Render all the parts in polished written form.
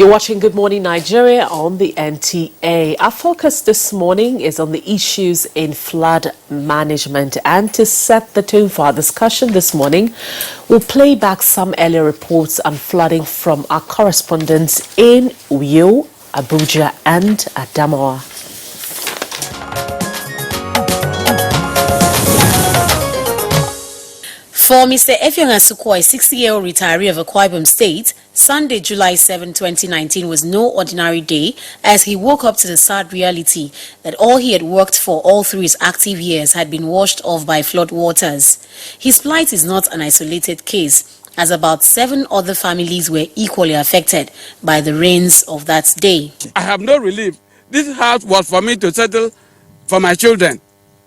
You're watching Good Morning Nigeria on the NTA. Our focus this morning is on the issues in flood management. And to set the tone for our discussion this morning, we'll play back some earlier reports on flooding from our correspondents in Uyo, Abuja and Adamawa. For Mr. Effiong Asukwa, a 60-year-old retiree of Akwa Ibom State, Sunday, July 7, 2019 was no ordinary day as he woke up to the sad reality that all he had worked for all through his active years had been washed off by flood waters. His plight is not an isolated case, as about 7 other families were equally affected by the rains of that day. I have no relief. This house was for me to settle for my children.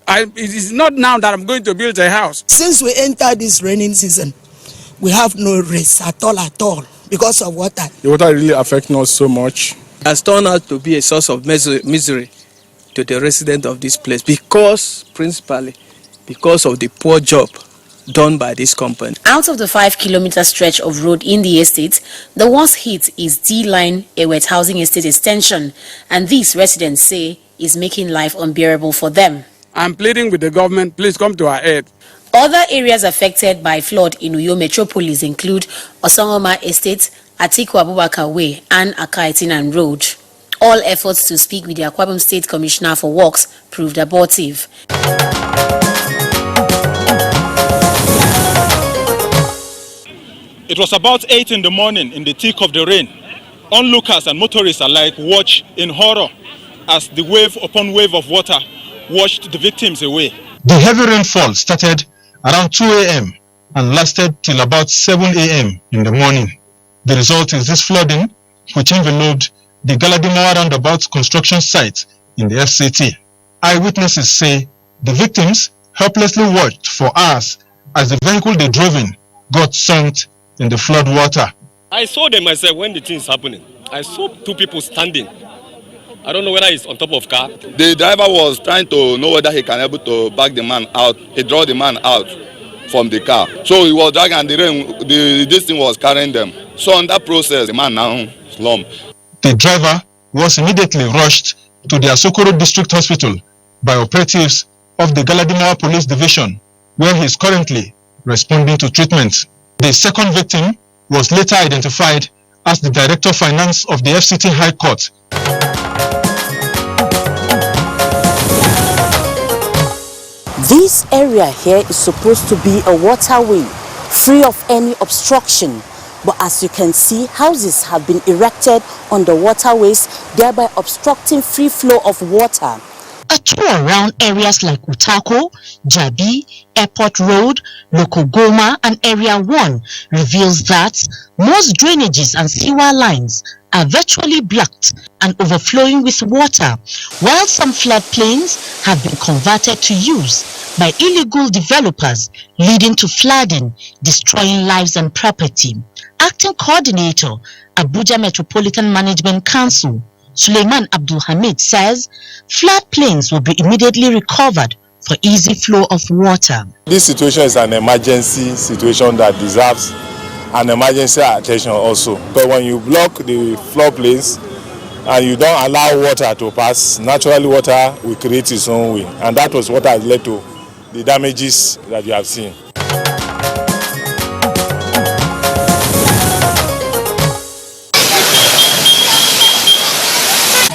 It is not now that I'm going to build a house. Since we entered this raining season, we have no rest at all because of water. The water really affects us so much. It has turned out to be a source of misery to the residents of this place principally because of the poor job done by this company. Out of the 5-kilometer stretch of road in the estate, the worst hit is D-Line Ewet Housing Estate Extension, and these residents say is making life unbearable for them. I'm pleading with the government, please come to our aid. Other areas affected by flood in Uyo Metropolis include Osongoma Estate, Atiku Abubakar Way, and Akaitinan Road. All efforts to speak with the Akwa Ibom State Commissioner for Works proved abortive. It was about 8 in the morning in the thick of the rain. Onlookers and motorists alike watched in horror as the wave upon wave of water washed the victims away. The heavy rainfall started around 2 a.m. and lasted till about 7 a.m. in the morning. The result is this flooding, which enveloped the Galadimawa roundabout construction site in the FCT. Eyewitnesses say the victims helplessly watched for hours as the vehicle they drove in got sunk in the flood water. I saw them myself when the thing is happening. I saw 2 people standing. I don't know whether it's on top of car. The driver was trying to know whether he can able to back the man out, draw the man out from the car. So he was dragging and the rain, this thing was carrying them. So in that process, the man now slumped. The driver was immediately rushed to the Asokoro District Hospital by operatives of the Galadimawa Police Division, where he is currently responding to treatment. The second victim was later identified as the Director of Finance of the FCT High Court. This area here is supposed to be a waterway, free of any obstruction. But as you can see, houses have been erected on the waterways, thereby obstructing free flow of water. A tour around areas like Utako, Jabi, Airport Road, Lokogoma, and Area 1 reveals that most drainages and sewer lines are virtually blocked and overflowing with water, while some floodplains have been converted to use by illegal developers, leading to flooding, destroying lives and property. Acting Coordinator, Abuja Metropolitan Management Council, Suleiman Abdul Hamid says floodplains will be immediately recovered for easy flow of water. This situation is an emergency situation that deserves an emergency attention also. But when you block the floodplains and you don't allow water to pass, naturally water will create its own way. And that was what has led to the damages that you have seen.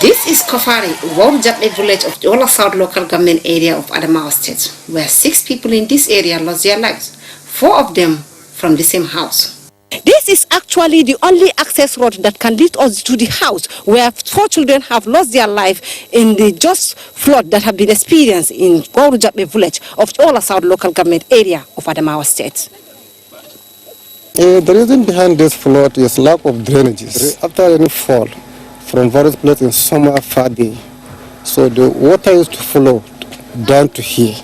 This is Kofari, Wawrujabe village of the Ola South local government area of Adamawa State, where 6 people in this area lost their lives, 4 of them from the same house. This is actually the only access road that can lead us to the house where 4 children have lost their life in the just flood that have been experienced in Wawrujabe village of the Ola South local government area of Adamawa State. The reason behind this flood is lack of drainages. After any fall from various places in somewhere far away, so the water used to flow down to here.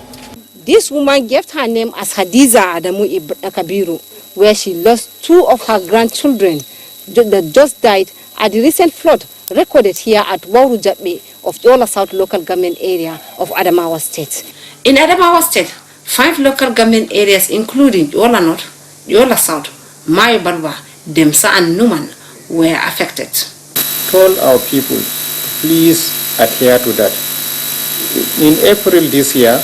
This woman gave her name as Hadiza Adamu Kabiru, where she lost 2 of her grandchildren that just died at the recent flood recorded here at Wawrujabe of the Ola South local government area of Adamawa State. In Adamawa State, 5 local government areas including Ola North, Ola South, Mayo Balwa, Demsa and Numan were affected. told our people to please adhere to that. In April this year,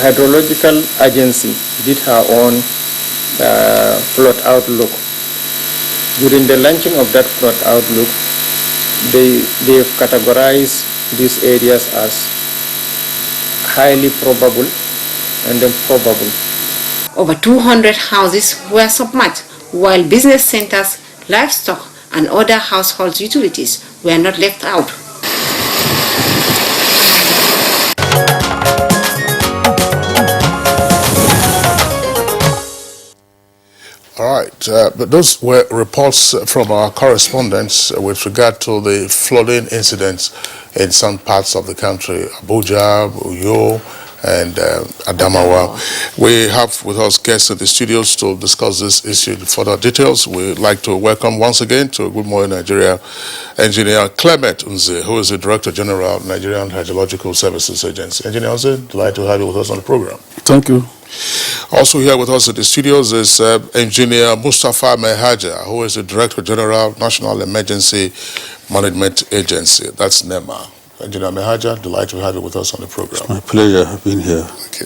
Hydrological Agency did her own flood outlook. During the launching of that flood outlook, they've categorized these areas as highly probable and then probable. Over 200 houses were submerged, while business centers, livestock, and other household utilities were not left out. All right, but those were reports from our correspondents with regard to the flooding incidents in some parts of the country, Abuja, Uyo, and Adamawa. We have with us guests in the studios to discuss this issue in further details. We'd like to welcome once again to Good Morning Nigeria, Engineer Clement Nze, who is the Director General of Nigerian Hydrological Services Agency. Engineer Nze, delighted to have you with us on the program. Thank you. Also here with us in the studios is Engineer Mustafa Mehaja, who is the Director General, National Emergency Management Agency. That's NEMA. Engineer Mehaja, delighted to have you with us on the program. It's my pleasure being here. Okay.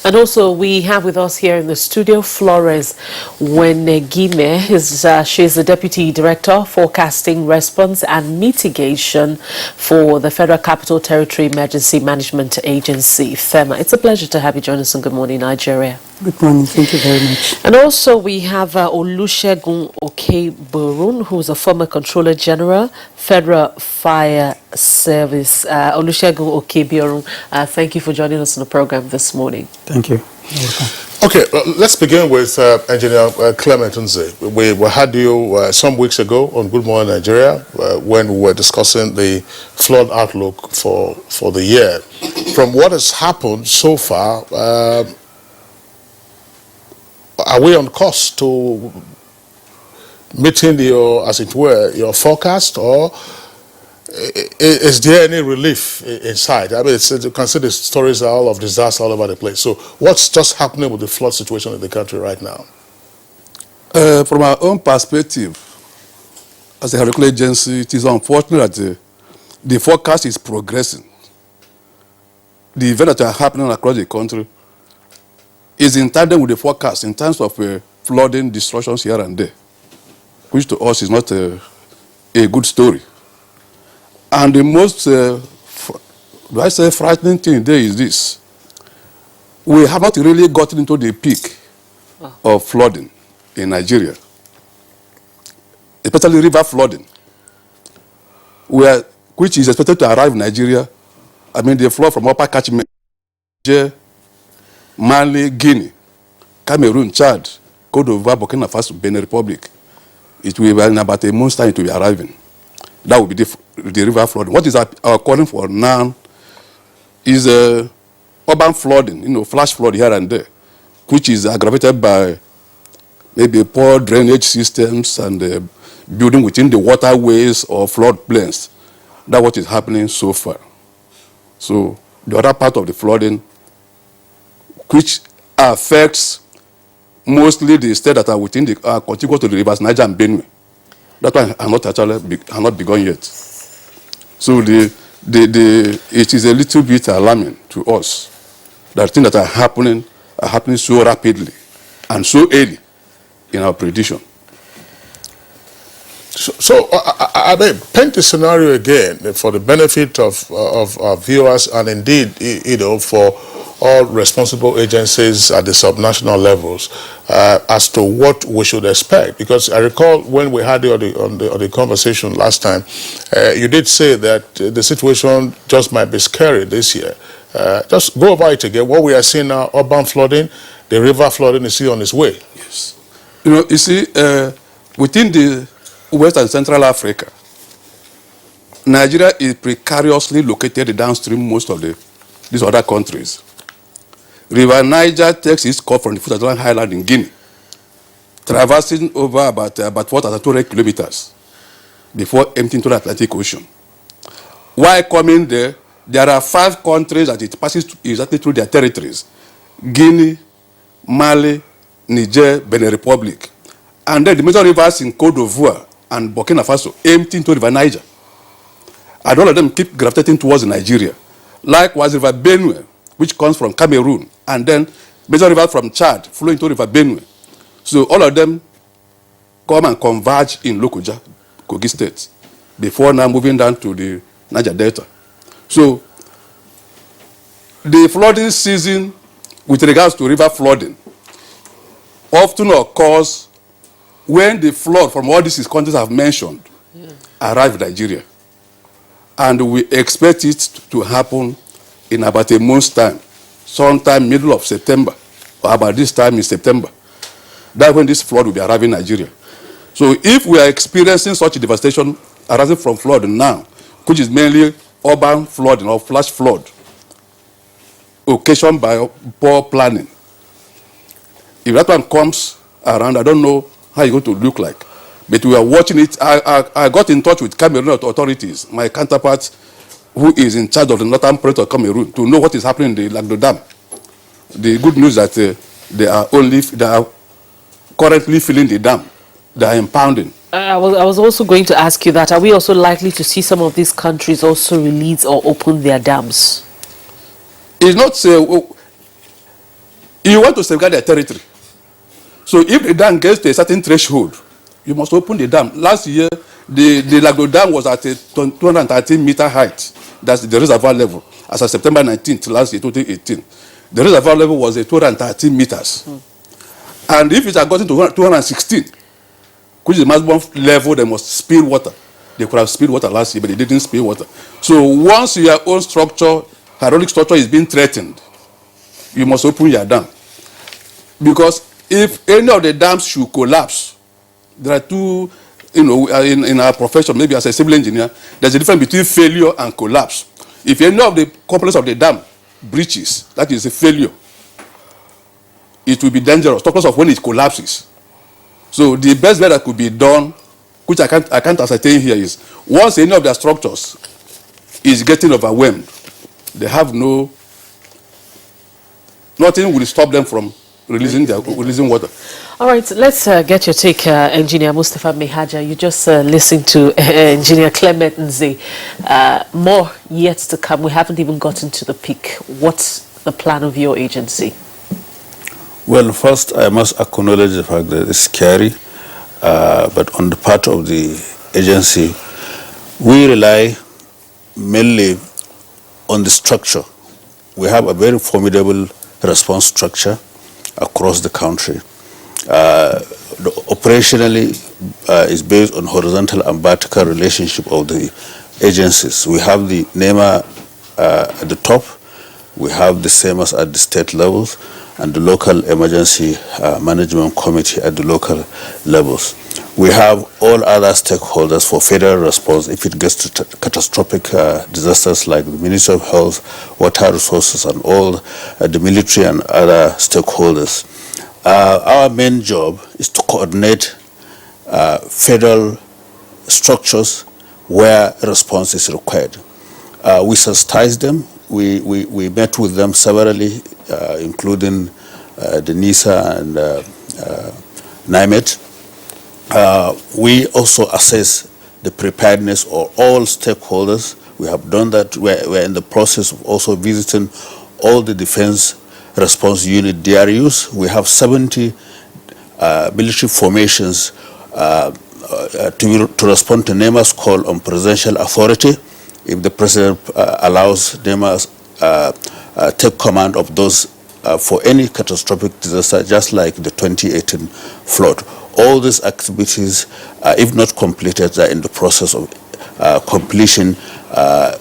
And also we have with us here in the studio Flores Wenegime. She's the Deputy Director, Forecasting, Response and Mitigation for the Federal Capital Territory Emergency Management Agency, FEMA. It's a pleasure to have you join us on Good Morning Nigeria. Good morning, thank you very much. And also we have Olusegun Okeborun, who's a former Controller General, Federal Fire Service. Olusegun Okeborun, thank you for joining us on the program this morning. Thank you. Okay, let's begin with Engineer Clement Nze. We had you some weeks ago on Good Morning Nigeria when we were discussing the flood outlook for the year. From what has happened so far, are we on course to meeting your, as it were, your forecast, or is there any relief inside? I mean, you can see the stories are all of disaster all over the place. So what's just happening with the flood situation in the country right now? From our own perspective, as a hydrological agency, it is unfortunate that the forecast is progressing. The events that are happening across the country is in tandem with the forecast in terms of flooding, destructions here and there, which to us is not a good story. And the most, frightening thing there is this. We have not really gotten into the peak of flooding in Nigeria, especially river flooding, which is expected to arrive in Nigeria. I mean, the flood from upper catchment, Mali, Guinea, Cameroon, Chad, Côte d'Ivoire, Burkina Faso, Benin Republic. It will be in about a month's time to be arriving. That will be the river flooding. What is our calling for now is urban flooding, flash flood here and there, which is aggravated by maybe poor drainage systems and building within the waterways or floodplains. That's what is happening so far. So the other part of the flooding, which affects mostly the states that are within the contiguous to the rivers Niger and Benue. That one has not begun yet. So it is a little bit alarming to us that things that are happening so rapidly and so early in our prediction. So I mean, paint the scenario again for the benefit of our viewers and indeed, for all responsible agencies at the subnational levels as to what we should expect. Because I recall when we had you on the conversation last time, you did say that the situation just might be scary this year. Just go over it again. What we are seeing now, urban flooding, the river flooding is still on its way. Yes. You see, within the West and Central Africa, Nigeria is precariously located downstream most of these other countries. River Niger takes its course from the Foot Atlantic Highland in Guinea, traversing over about 4,200 kilometers before emptying into the Atlantic Ocean. While coming there are 5 countries that it passes exactly through their territories: Guinea, Mali, Niger, Benin Republic. And then the major rivers in Côte d'Ivoire and Burkina Faso emptying to River Niger. And all of them keep gravitating towards Nigeria. Likewise, River Benue, which comes from Cameroon, and then major river from Chad flowing to River Benue. So all of them come and converge in Lokoja, Kogi State, before now moving down to the Niger Delta. So the flooding season with regards to river flooding often occurs when the flood from all these countries I've mentioned arrive in Nigeria. And we expect it to happen in about a month's time, sometime middle of September, or about this time in September. That's when this flood will be arriving in Nigeria. So if we are experiencing such a devastation arising from flood now, which is mainly urban flooding or flash flood, occasioned by poor planning, if that one comes around, I don't know how it's going to look like. But we are watching it. I got in touch with Cameroon authorities, my counterpart, who is in charge of the northern part of Cameroon, to know what is happening in the Lagdo Dam. The good news is that they are currently filling the dam. They are impounding. I was also going to ask you that. Are we also likely to see some of these countries also release or open their dams? It's not you want to safeguard their territory. So if the dam gets to a certain threshold, you must open the dam. Last year, the Lagdo Dam was at a 213-meter height. That's the reservoir level. As of September 19th, last year, 2018. The reservoir level was at 213 meters. And if it had gotten to 216, which is the maximum level, they must spill water. They could have spilled water last year, but they didn't spill water. So once your own structure, hydraulic structure, is being threatened, you must open your dam. Because if any of the dams should collapse, there are two, in our profession, maybe as a civil engineer, there's a difference between failure and collapse. If any of the components of the dam breaches, that is a failure, it will be dangerous, talk of when it collapses. So the best bet that could be done, which I can't ascertain here, is once any of their structures is getting overwhelmed, they have nothing will stop them from releasing water. All right, let's get your take, Engineer Mustafa Mehaja. You just listened to Engineer Clement Nze. More yet to come. We haven't even gotten to the peak. What's the plan of your agency? Well, first I must acknowledge the fact that it's scary, but on the part of the agency, we rely mainly on the structure. We have a very formidable response structure across the country. Operationally is based on horizontal and vertical relationship of the agencies. We have the NEMA at the top, we have the SEMAS at the state levels, and the local emergency management committee at the local levels. We have all other stakeholders for federal response if it gets to catastrophic disasters, like the Ministry of Health, Water Resources, and all the military and other stakeholders. Our main job is to coordinate federal structures where response is required. We sensitize them. We met with them severally, including the NISA and NIMET. We also assess the preparedness of all stakeholders. We have done that. We're in the process of also visiting all the defense response unit DRUs. We have 70 military formations to respond to NEMA's call on presidential authority. If the president allows NEMA's take command of those for any catastrophic disaster, just like the 2018 flood. All these activities, if not completed, are in the process of completion.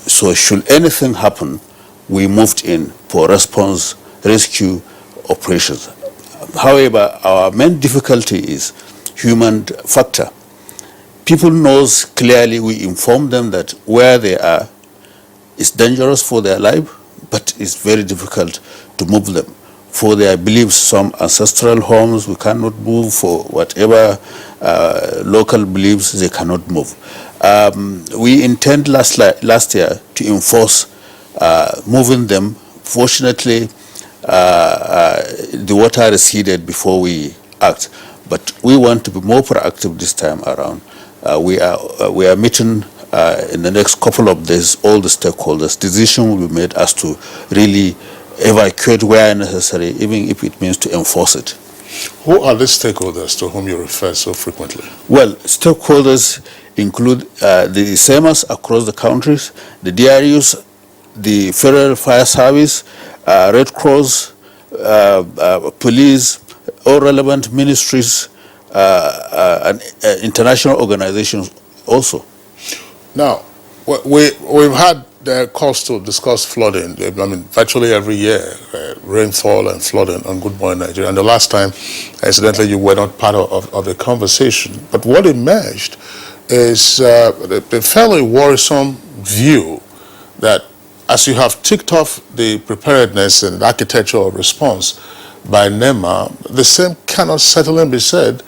So should anything happen, we moved in for response rescue operations. However, our main difficulty is human factor. People knows clearly, we inform them that where they are is dangerous for their life, but it's very difficult to move them. For their beliefs, some ancestral homes we cannot move, for whatever local beliefs they cannot move. We intend last year to enforce moving them. Fortunately, the water receded before we act, but we want to be more proactive this time around. We are meeting in the next couple of days, all the stakeholders. Decision will be made as to really evacuate where necessary, even if it means to enforce it. Who are the stakeholders to whom you refer so frequently? Well, stakeholders include the SEMAs across the countries, the DRUs, the Federal Fire Service, Red Cross, police, all relevant ministries, and international organizations also. Now, we've had the calls to discuss flooding. I mean, virtually every year, rainfall and flooding on Good Morning Nigeria. And the last time, incidentally, you were not part of the conversation. But what emerged is a fairly worrisome view that as you have ticked off the preparedness and architectural response by NEMA, the same cannot certainly be said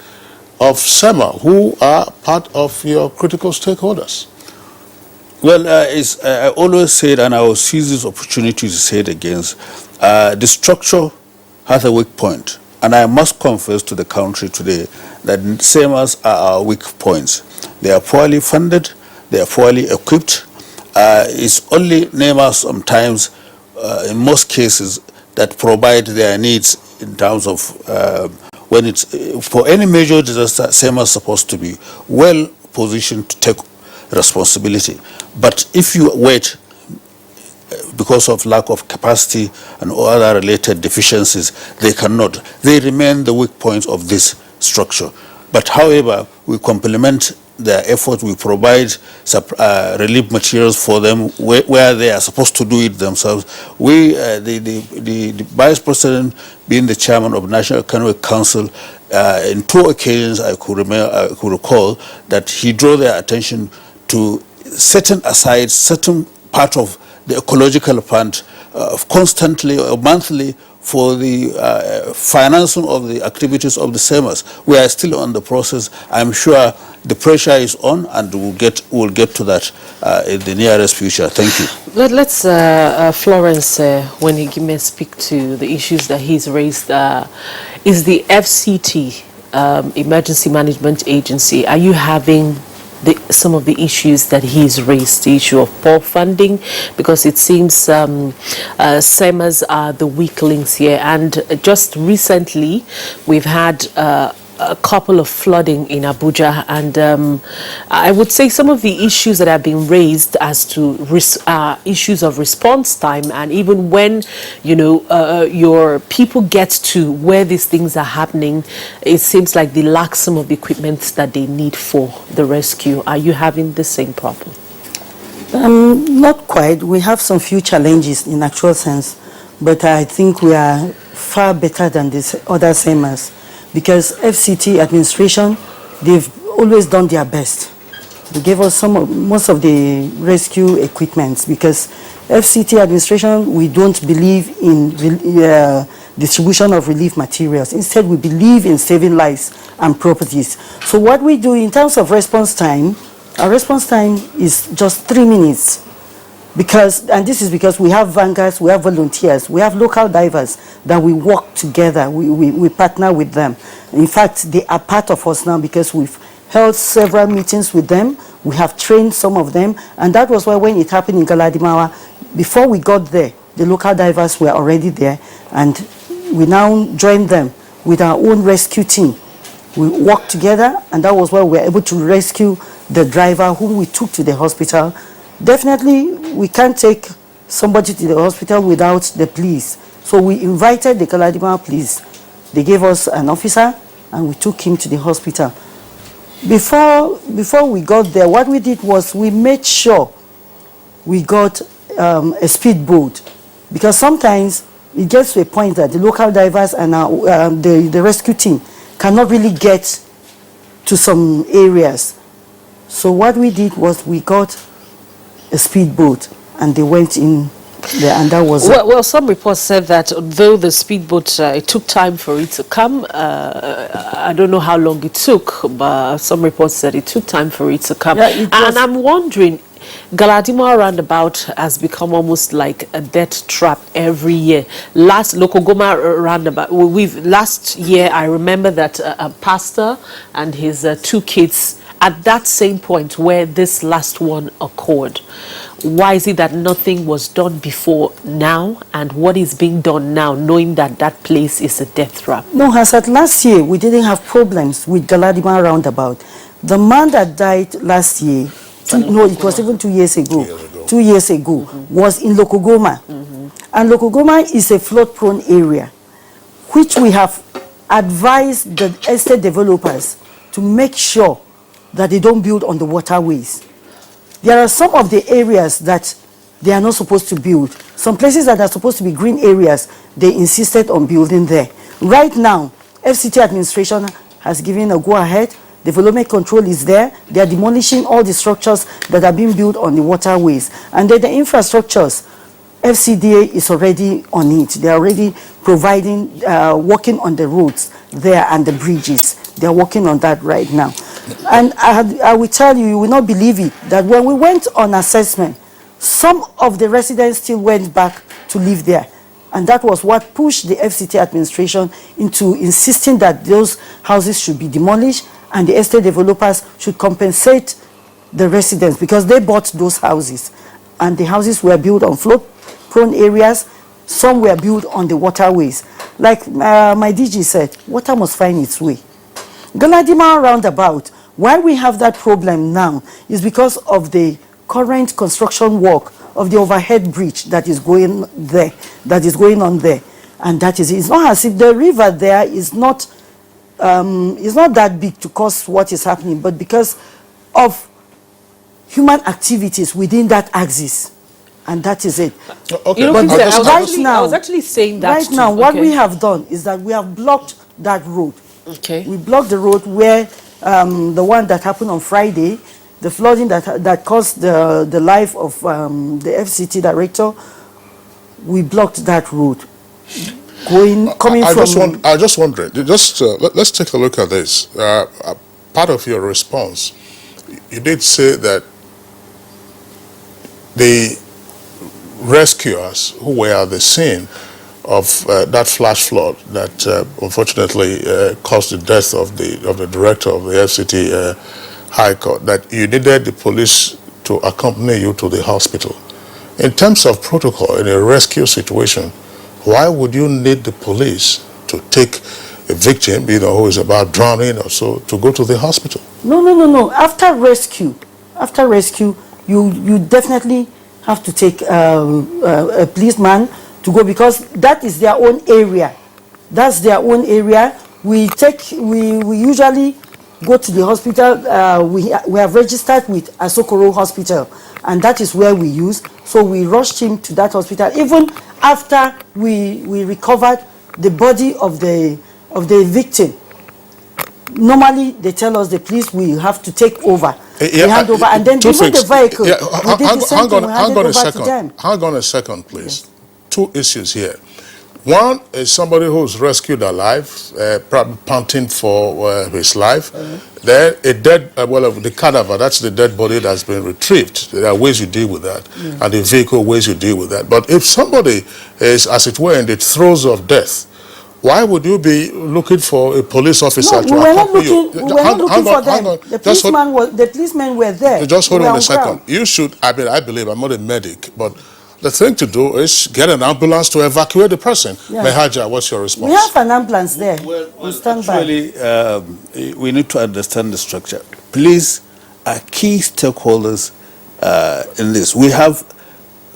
of SEMA, who are part of your critical stakeholders. Well, I always said, and I will seize this opportunity to say it again, the structure has a weak point. And I must confess to the country today that SEMAs are our weak points. They are poorly funded, they are poorly equipped. It's only NEMA sometimes, in most cases, that provide their needs in terms of when it's, for any major disaster, SEMA is supposed to be well positioned to take responsibility. But if you wait because of lack of capacity and other related deficiencies, they cannot. They remain the weak points of this structure. But however, we complement their effort, we provide relief materials for them where they are supposed to do it themselves. We, the Vice President, being the Chairman of National Economic Council, in 2 occasions I could recall that he drew their attention to setting aside certain part of the ecological fund constantly or monthly for the financing of the activities of the SEMAs. We are still on the process. I'm sure the pressure is on, and we'll get to that in the nearest future. Thank you. Let's Florence, when he may speak to the issues that he's raised, is the FCT, Emergency Management Agency, are you having some of the issues that he's raised, the issue of poor funding, because it seems SEMAs are the weak links here. And just recently, we've had a couple of flooding in Abuja, and I would say some of the issues that have been raised as to issues of response time, and even when your people get to where these things are happening, it seems like they lack some of the equipment that they need for the rescue. Are you having the same problem? Not quite. We have some few challenges in actual sense, but I think we are far better than these other SEMAs. Because FCT administration, they've always done their best. They gave us most of the rescue equipment, because FCT administration, we don't believe in distribution of relief materials. Instead, we believe in saving lives and properties. So what we do in terms of response time, our response time is just 3 minutes. And this is because we have vanguards, we have volunteers, we have local divers that we work together, we partner with them. In fact, they are part of us now because we've held several meetings with them, we have trained some of them, and that was why when it happened in Galadimawa, before we got there, the local divers were already there, and we now joined them with our own rescue team. We worked together, and that was why we were able to rescue the driver whom we took to the hospital. Definitely, we can't take somebody to the hospital without the police. So we invited the Galadimawa police. They gave us an officer, and we took him to the hospital. Before we got there, what we did was we made sure we got a speedboat, because sometimes it gets to a point that the local divers and the rescue team cannot really get to some areas. So what we did was we got a speedboat, and they went in there, and that was well, some reports said that though the speedboat, it took time for it to come. I don't know how long it took, but some reports said it took time for it to come. Yeah, and I'm wondering, Galadimawa roundabout has become almost like a death trap every year. Last Lokogoma roundabout, last year I remember that a pastor and his 2 kids at that same point where this last one occurred, why is it that nothing was done before now, and what is being done now, knowing that that place is a death trap? No, as at last year, we didn't have problems with Galadima roundabout. The man that died last year, it was even 2 years ago. 2 years ago, was in Lokogoma. And Lokogoma is a flood-prone area, which we have advised the estate developers to make sure that they don't build on the waterways. There are some of the areas that they are not supposed to build. Some places that are supposed to be green areas, they insisted on building there. Right now, FCT administration has given a go-ahead. Development control is there. They are demolishing all the structures that are being built on the waterways. And then the infrastructures, FCDA is already on it. They are already providing, working on the roads there and the bridges. They are working on that right now. And I will tell you, you will not believe it, that when we went on assessment, some of the residents still went back to live there. And that was what pushed the FCT administration into insisting that those houses should be demolished and the estate developers should compensate the residents because they bought those houses. And the houses were built on flood-prone areas. Some were built on the waterways. Like my DG said, water must find its way. Galadima roundabout, why we have that problem now is because of the current construction work of the overhead bridge that is going there, on there. And that is, it's not as if the river there is not that big to cause what is happening, but because of human activities within that axis. And that is it. Okay. You know, I was actually saying that right now, what we have done is that we have blocked that road. Okay. We blocked the road where the one that happened on Friday, the flooding that caused the life of the FCT director, we blocked that road. I just wondered, let's take a look at this. Part of your response, you did say that the rescuers who were at the scene of that flash flood that unfortunately caused the death of the director of the FCT High Court, that you needed the police to accompany you to the hospital. In terms of protocol in a rescue situation, why would you need the police to take a victim, who is about drowning or so, to go to the hospital? No. After rescue, you definitely have to take a policeman to go because that is their own area. That's their own area. We usually go to the hospital. We have registered with Asokoro Hospital, and that is where we use. So we rushed him to that hospital. Even after we recovered the body of the victim, normally they tell us the police will have to take over. They hand over, and then even the vehicle. Hang on a second, please. Yes. Two issues here. One is somebody who's rescued alive, probably panting for his life. Then a dead, the cadaver, that's the dead body that's been retrieved. There are ways you deal with that, and the vehicle ways you deal with that. But if somebody is, as it were, in the throes of death, why would you be looking for a police officer to accompany you? We were not looking for them. The policemen were there. Just hold on a second. You should, I believe, I'm not a medic, but the thing to do is get an ambulance to evacuate the person. Yeah. Mehaja, what's your response? We have an ambulance there. Well, actually, we need to understand the structure. Police are key stakeholders in this. We have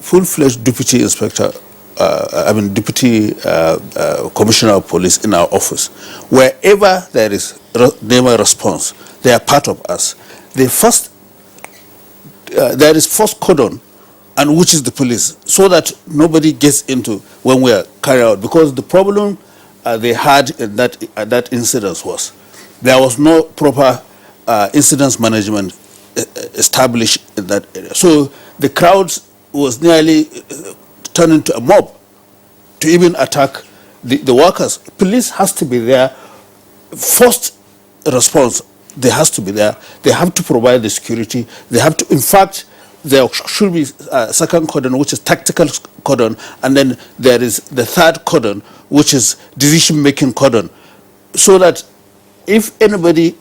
full-fledged deputy inspector, deputy commissioner of police in our office. Wherever there is NEMA response, they are part of us. There is first cordon, and which is the police, so that nobody gets into when we are carried out. Because the problem they had in that incident was there was no proper incident management established in that area. So the crowds was nearly turned into a mob to even attack the workers. Police has to be there. First response, they has to be there. They have to provide the security. They have to, in fact, there should be a second cordon, which is tactical cordon, and then there is the third cordon, which is decision-making cordon, so that if anybody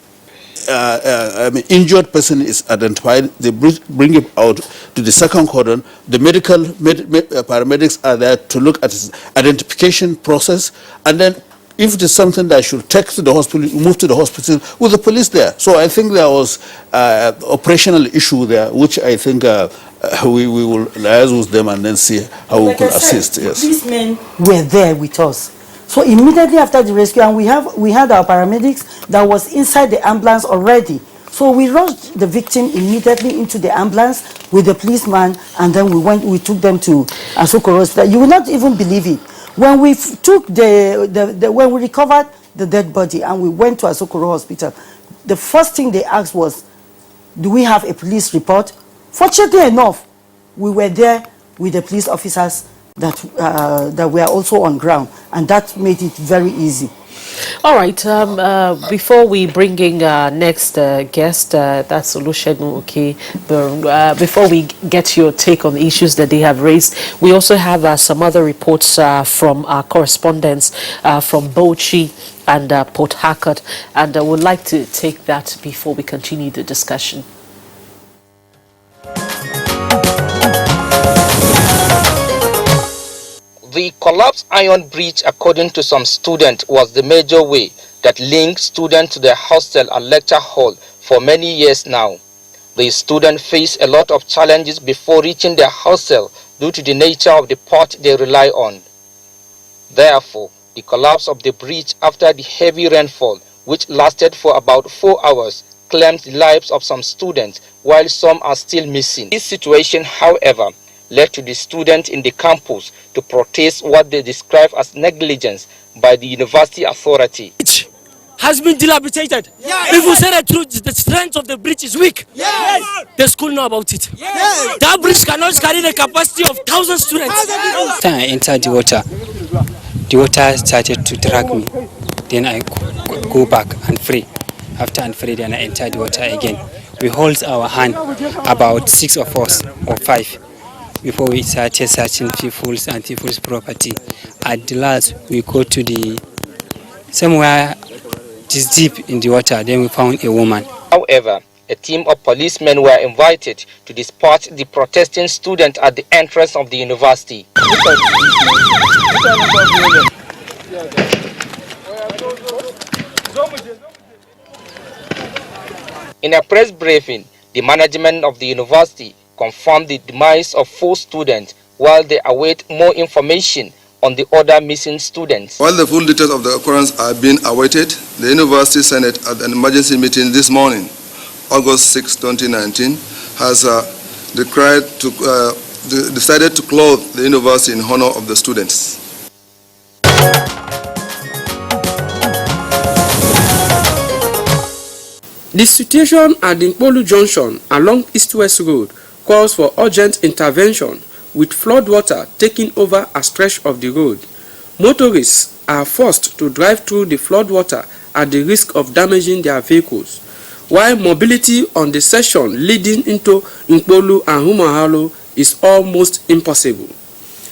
injured person is identified, they bring him out to the second cordon. The paramedics are there to look at his identification process, and then if it is something that should take to the hospital, move to the hospital with the police there. So I think there was operational issue there, which I think we will liaise with them and then see how we could assist. Yes. These men were there with us. So immediately after the rescue, and we had our paramedics that was inside the ambulance already. So we rushed the victim immediately into the ambulance with the policeman, and then we took them to Asokoro Hospital. You will not even believe it. When we took when we recovered the dead body and we went to Asokoro Hospital, the first thing they asked was, do we have a police report? Fortunately enough, we were there with the police officers that were also on ground, and that made it very easy. All right. Before we bring in next guest, that's Olusegun. Okay. Before we get your take on the issues that they have raised, we also have some other reports from our correspondents from Bauchi and Port Harcourt, and I would like to take that before we continue the discussion. The collapsed iron bridge, according to some students, was the major way that linked students to their hostel and lecture hall for many years now. The students face a lot of challenges before reaching their hostel due to the nature of the port they rely on. Therefore, the collapse of the bridge after the heavy rainfall, which lasted for about 4 hours, claimed the lives of some students, while some are still missing. This situation, however, led to the students in the campus to protest what they describe as negligence by the university authority. Has been dilapidated. Yes. If we say the truth, the strength of the bridge is weak. Yes. The school know about it. Yes. That bridge cannot carry the capacity of 1,000 students. After I entered the water started to drag me. Then I go back and free. After I'm free, then I enter the water again. We hold our hand, about 6 of us or 5. Before we started searching people's and people's property. At the last, we go to the somewhere just deep in the water. Then we found a woman. However, a team of policemen were invited to dispatch the protesting students at the entrance of the university. In a press briefing, the management of the university confirmed the demise of 4 students while they await more information on the other missing students. While the full details of the occurrence are being awaited, the University Senate at an emergency meeting this morning, August 6, 2019, has decided to close the university in honor of the students. The situation at the Nkpolu Junction along East-West Road calls for urgent intervention, with floodwater taking over a stretch of the road. Motorists are forced to drive through the floodwater at the risk of damaging their vehicles, while mobility on the section leading into Nkpolu and Humahalo is almost impossible.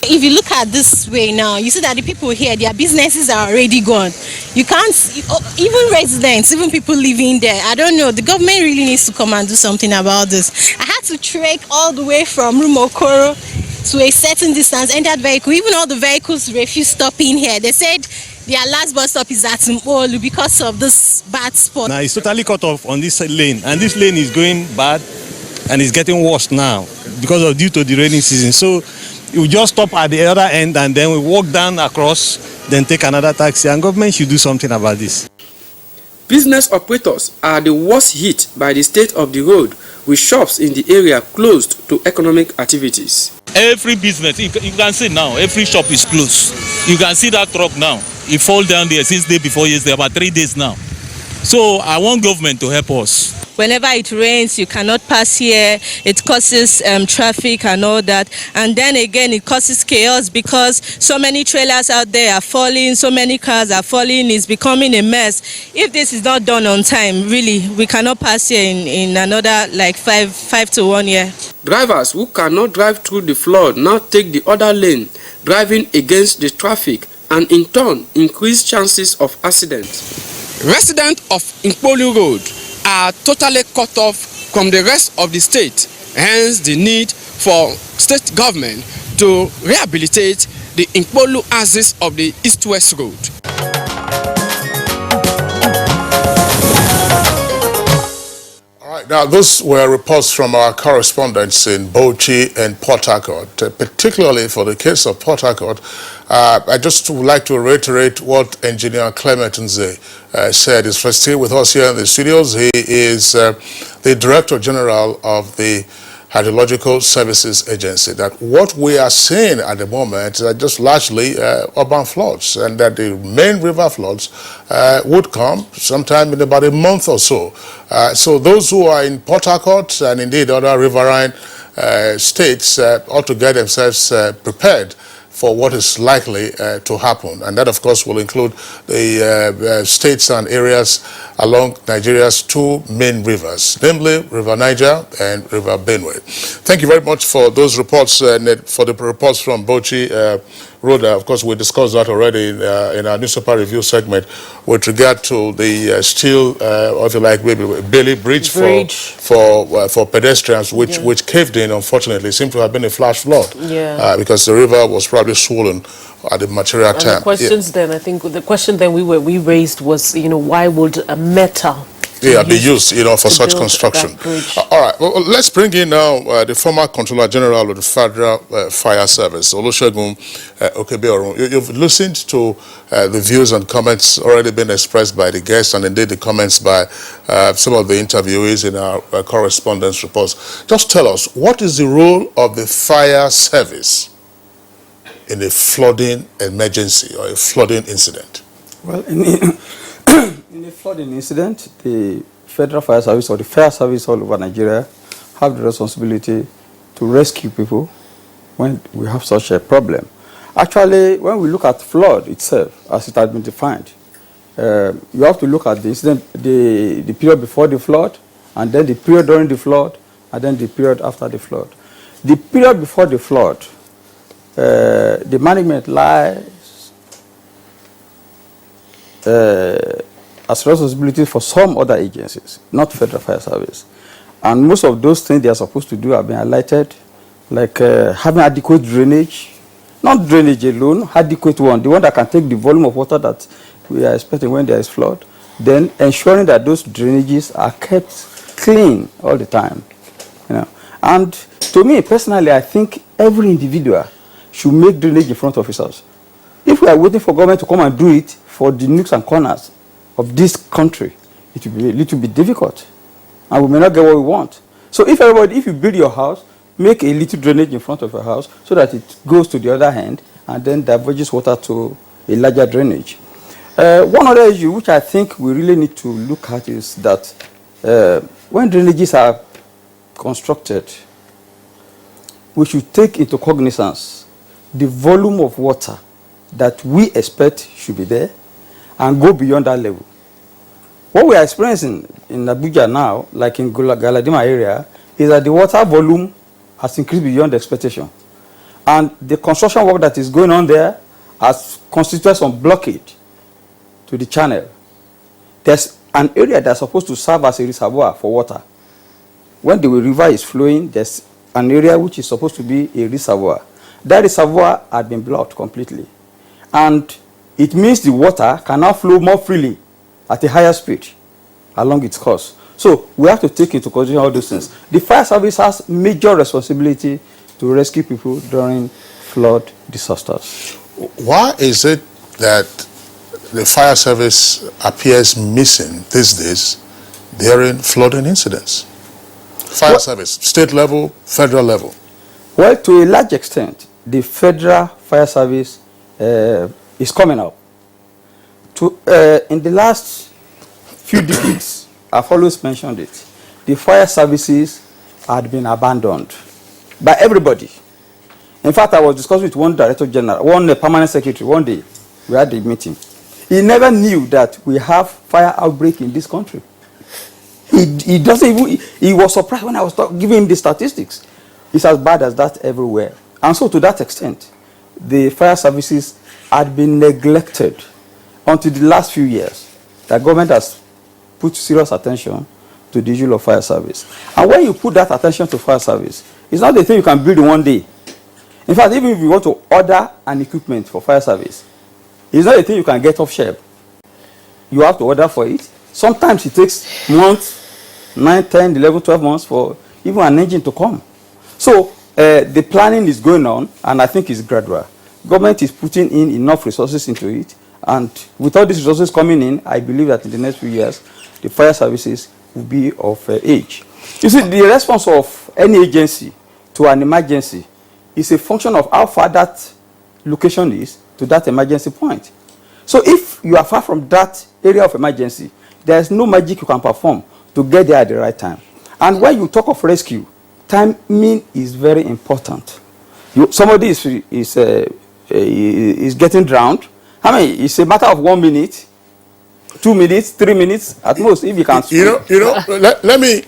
If you look at this way now, you see that the people here, their businesses are already gone. You can't, even residents, even people living there, I don't know, the government really needs to come and do something about this. I had to trek all the way from Rumokoro to a certain distance, entered vehicle, even all the vehicles refused stopping here. They said their last bus stop is at Mpolu because of this bad spot. Now it's totally cut off on this lane, and this lane is going bad and it's getting worse now due to the rainy season. So we just stop at the other end and then we walk down across, then take another taxi, and government should do something about this. Business operators are the worst hit by the state of the road, with shops in the area closed to economic activities. Every business, you can see now, every shop is closed. You can see that truck now. It fall down there since day before yesterday, about 3 days now. So I want government to help us. Whenever it rains, you cannot pass here. It causes traffic and all that. And then again, it causes chaos because so many trailers out there are falling, so many cars are falling. It's becoming a mess. If this is not done on time, really, we cannot pass here in another like 5 to 1 year. Drivers who cannot drive through the flood now take the other lane, driving against the traffic, and in turn increase chances of accidents. Residents of Nkpolu Road are totally cut off from the rest of the state. Hence the need for state government to rehabilitate the Nkpolu axis of the east-west road. Now, those were reports from our correspondents in Bauchi and Port Harcourt, particularly for the case of Port Harcourt. I just would like to reiterate what Engineer Clement Nze said. He's still with us here in the studios. He is the Director General of the Hydrological Services Agency. That what we are seeing at the moment are just largely urban floods, and that the main river floods would come sometime in about a month or so. So those who are in Port Harcourt and indeed other riverine states ought to get themselves prepared for what is likely to happen. And that, of course, will include the states and areas along Nigeria's two main rivers, namely River Niger and River Benue. Thank you very much for those reports, and for the reports from Bauchi Road. Of course, we discussed that already in our newspaper review segment with regard to the steel, or if you like, maybe Bailey Bridge. For pedestrians, which caved in, unfortunately. It seemed to have been a flash flood because the river was probably swollen at the material time. The questions then, I think the question then we raised was, why would a metal be used, for such construction? All right. Well, let's bring in now the former Controller General of the Federal Fire Service, Olusegun Okebiorun. You've listened to the views and comments already been expressed by the guests, and indeed the comments by some of the interviewees in our correspondence reports. Just tell us, what is the role of the fire service in a flooding emergency or a flooding incident? Well, in a flooding incident, the Federal Fire Service or the fire service all over Nigeria have the responsibility to rescue people when we have such a problem. Actually, when we look at flood itself, as it has been defined, you have to look at the incident, the period before the flood, and then the period during the flood, and then the period after the flood. The period before the flood, the management lies as responsibility for some other agencies, not Federal Fire Service. And most of those things they are supposed to do have been highlighted, like having adequate drainage, not drainage alone, adequate one, the one that can take the volume of water that we are expecting when there is flood, then ensuring that those drainages are kept clean all the time. And to me, personally, I think every individual should make drainage in front of his house. If we are waiting for government to come and do it for the nooks and corners of this country, it will be a little bit difficult, and we may not get what we want. So if you build your house, make a little drainage in front of your house so that it goes to the other hand and then diverges water to a larger drainage. One other issue which I think we really need to look at is that when drainages are constructed, we should take into cognizance the volume of water that we expect should be there and go beyond that level. What we are experiencing in Abuja now, like in Galadima area, is that the water volume has increased beyond expectation. And the construction work that is going on there has constituted some blockage to the channel. There's an area that's supposed to serve as a reservoir for water. When the river is flowing, there's an area which is supposed to be a reservoir. That reservoir had been blocked completely. And it means the water can now flow more freely at a higher speed along its course. So we have to take into consideration all those things. The fire service has major responsibility to rescue people during flood disasters. Why is it that the fire service appears missing these days during flooding incidents? Fire service, state level, federal level? Well, to a large extent, the federal fire service is coming up. In the last few decades, I've always mentioned it, the fire services had been abandoned by everybody. In fact, I was discussing with one director general, one permanent secretary, one day, we had a meeting. He never knew that we have fire outbreak in this country. He doesn't even, he was surprised when I was giving him the statistics. It's as bad as that everywhere. And so to that extent, the fire services had been neglected until the last few years. The government has put serious attention to the issue of fire service. And when you put that attention to fire service, it's not a thing you can build in one day. In fact, even if you want to order an equipment for fire service, it's not a thing you can get off shelf. You have to order for it. Sometimes it takes months, 9, 10, 11, 12 months for even an engine to come. So the planning is going on, and I think it's gradual. Government is putting in enough resources into it, and with all these resources coming in, I believe that in the next few years, the fire services will be of age. You see, the response of any agency to an emergency is a function of how far that location is to that emergency point. So if you are far from that area of emergency, there is no magic you can perform to get there at the right time. And when you talk of rescue, timing is very important. Somebody is getting drowned. I mean, it's a matter of 1 minute, 2 minutes, 3 minutes at most, if you can swim. Let me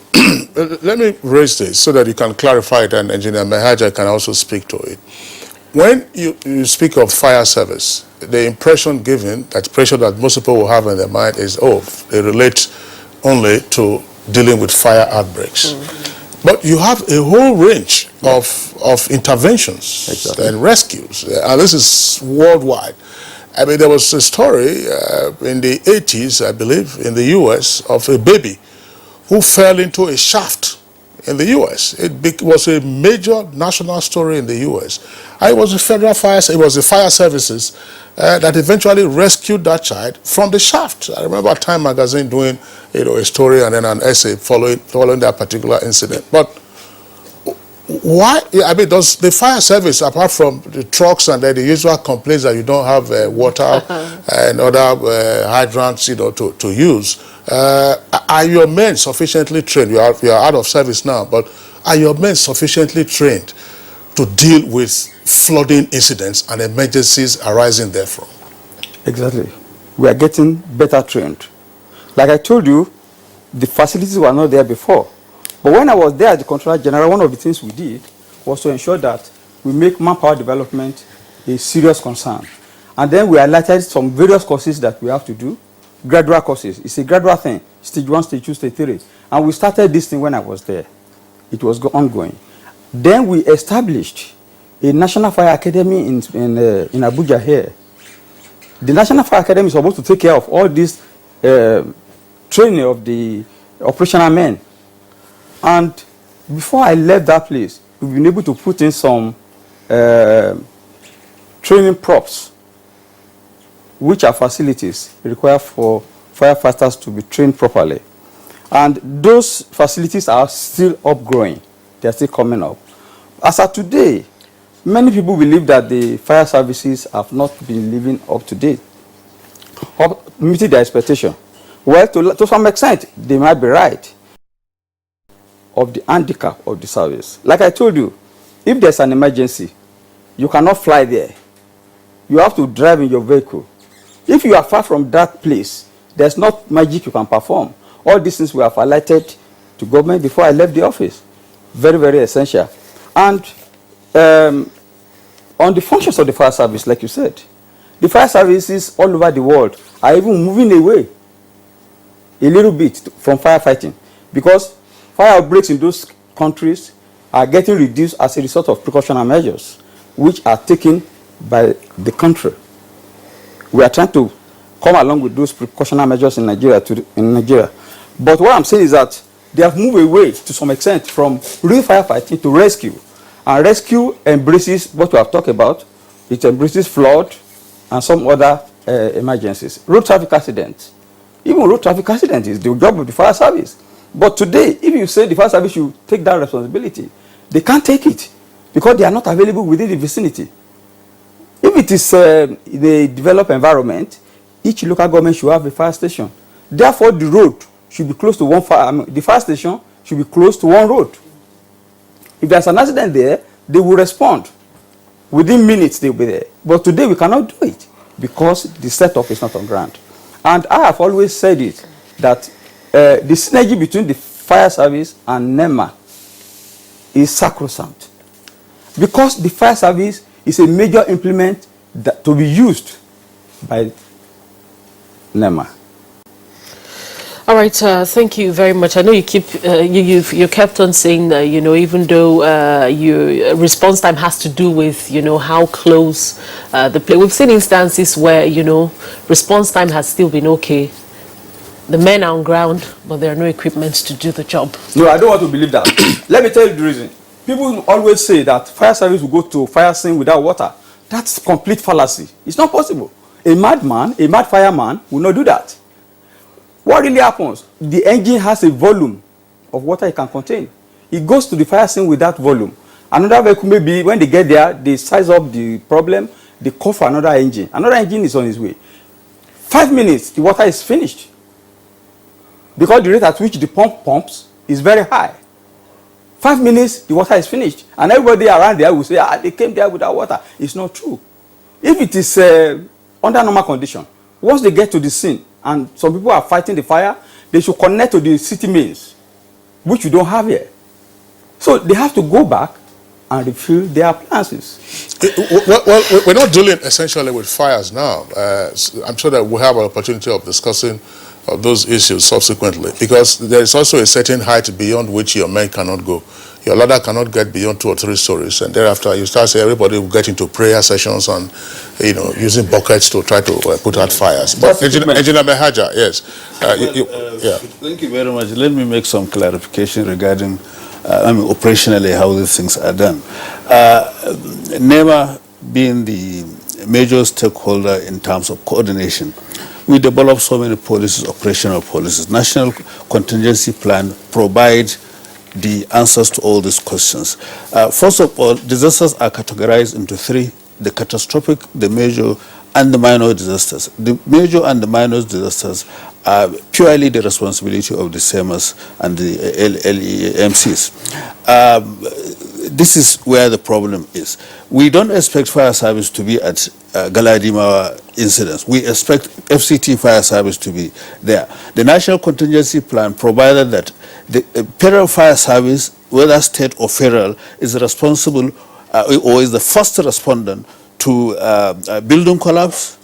raise this so that you can clarify it, and Engineer Mehaja can also speak to it. When you speak of fire service, the impression given, that impression that most people will have in their mind is, oh, they relate only to dealing with fire outbreaks. But you have a whole range of interventions and rescues, and this is worldwide. I mean, there was a story in the 80s, I believe, in the U.S. of a baby who fell into a shaft in the U.S. It was a major national story in the U.S. And it was the federal fire, it was the fire services that eventually rescued that child from the shaft. I remember Time magazine doing, a story and then an essay following that particular incident. But why? I mean, does the fire service, apart from the trucks and the usual complaints that you don't have water and other hydrants, to use, are your men sufficiently trained? You are out of service now, but are your men sufficiently trained to deal with flooding incidents and emergencies arising therefrom? Exactly. We are getting better trained. Like I told you, the facilities were not there before. But when I was there as the Controller General, one of the things we did was to ensure that we make manpower development a serious concern. And then we highlighted some various courses that we have to do, gradual courses. It's a gradual thing, stage 1, stage 2, stage 3. And we started this thing when I was there. It was ongoing. Then we established a National Fire Academy in Abuja here. The National Fire Academy is supposed to take care of all this training of the operational men. And before I left that place, we've been able to put in some training props, which are facilities required for firefighters to be trained properly. And those facilities are still upgrowing. They're still coming up. As of today, many people believe that the fire services have not been living up to date, meeting their expectation. Well, to some extent, they might be right of the handicap of the service. Like I told you, if there's an emergency, you cannot fly there. You have to drive in your vehicle. If you are far from that place, there's not magic you can perform. All these things we have highlighted to government before I left the office. Very, very essential. And on the functions of the fire service, like you said, the fire services all over the world are even moving away a little bit from firefighting, because fire outbreaks in those countries are getting reduced as a result of precautionary measures, which are taken by the country. We are trying to come along with those precautionary measures in Nigeria. But what I'm saying is that they have moved away to some extent from real firefighting to rescue. And rescue embraces what we have talked about. It embraces flood and some other emergencies. Road traffic accidents. Even road traffic accidents is the job of the fire service. But today, if you say the fire service should take that responsibility, they can't take it because they are not available within the vicinity. If it is in a developed environment, each local government should have a fire station. Therefore, the road should be close to one fire. The fire station should be close to one road. If there's an accident there, they will respond. Within minutes, they'll be there. But today, we cannot do it because the setup is not on ground. And I have always said it, that the synergy between the fire service and NEMA is sacrosanct. Because the fire service is a major implement that to be used by NEMA. All right. right, thank you very much. I know you keep you kept on saying that, you know, even though your response time has to do with, you know, how close the play. We've seen instances where, you know, response time has still been okay. The men are on ground, but there are no equipment to do the job. No, I don't want to believe that. Let me tell you the reason. People always say that fire service will go to fire scene without water. That's complete fallacy. It's not possible. A madman, a mad fireman will not do that. What really happens? The engine has a volume of water it can contain. It goes to the fire scene with that volume. Another vehicle, maybe when they get there, they size up the problem, they call for another engine. Another engine is on its way. 5 minutes, the water is finished. Because the rate at which the pump pumps is very high. 5 minutes, the water is finished. And everybody around there will say, they came there without water. It's not true. If it is under normal condition, once they get to the scene and some people are fighting the fire, they should connect to the city mains, which we don't have here. So they have to go back and refill their appliances. Well, we're not dealing essentially with fires now. I'm sure that we'll have an opportunity of discussing those issues subsequently, because there is also a certain height beyond which your men cannot go. Your ladder cannot get beyond 2 or 3 stories, and thereafter you start saying everybody will get into prayer sessions and, you know, using buckets to try to put out fires. But Engineer Mehaja, yes. Yeah. Thank you very much. Let me make some clarification regarding, operationally how these things are done. NEMA being the major stakeholder in terms of coordination, we develop so many policies, operational policies. National Contingency Plan provide the answers to all these questions. First of all, disasters are categorized into 3: the catastrophic, the major, and the minor disasters. The major and the minor disasters are purely the responsibility of the SEMAs and the LEMCs. This is where the problem is. We don't expect fire service to be at Galadima incidents. We expect FCT fire service to be there. The National Contingency Plan provided that the federal fire service, whether state or federal, is responsible or is the first respondent to building collapse,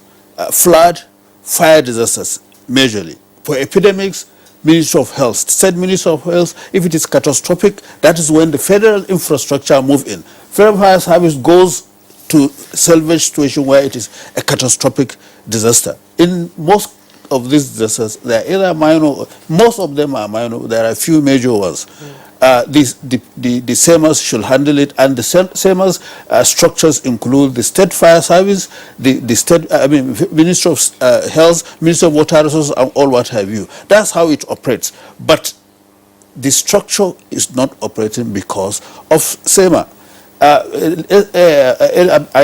flood, fire disasters, majorly. For epidemics, Ministry of Health, State Ministry of Health, if it is catastrophic, that is when the federal infrastructure move in. Federal fire service goes to salvage situation where it is a catastrophic disaster. In most of these disasters, they are either minor, most of them are minor, there are a few major ones. The SEMAs should handle it, and the SEMAs structures include the State Fire Service, the State, Ministry of Health, Ministry of Water Resources, and all what have you. That's how it operates. But the structure is not operating because of SEMA. I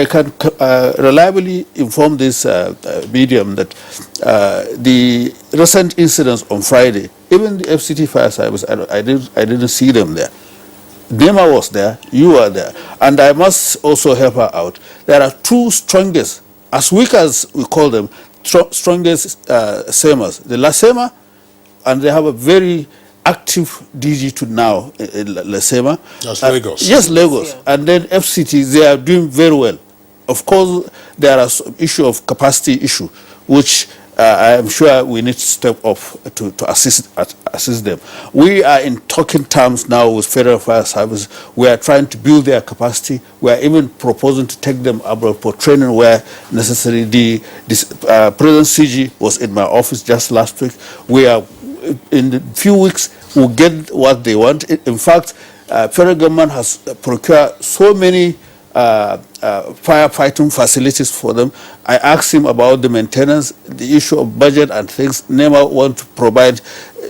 can reliably inform this medium that the recent incidents on Friday, even the FCT fire service, I didn't see them there. NEMA was there, you were there, and I must also help her out. There are 2 strongest, as weak as we call them, strongest SEMAs. The La SEMA, and they have a very active DG to now in La SEMA. That's Lagos. Yes, Lagos. Yeah. And then FCT, they are doing very well. Of course, there are some issue of capacity issue, which I am sure we need to step up to assist them. We are in talking terms now with Federal Fire Service. We are trying to build their capacity. We are even proposing to take them abroad for training where necessary. President CG was in my office just last week. We are in a few weeks will get what they want. In fact, federal government has procured so many firefighting facilities for them. I asked him about the maintenance, the issue of budget and things. NEMA want to provide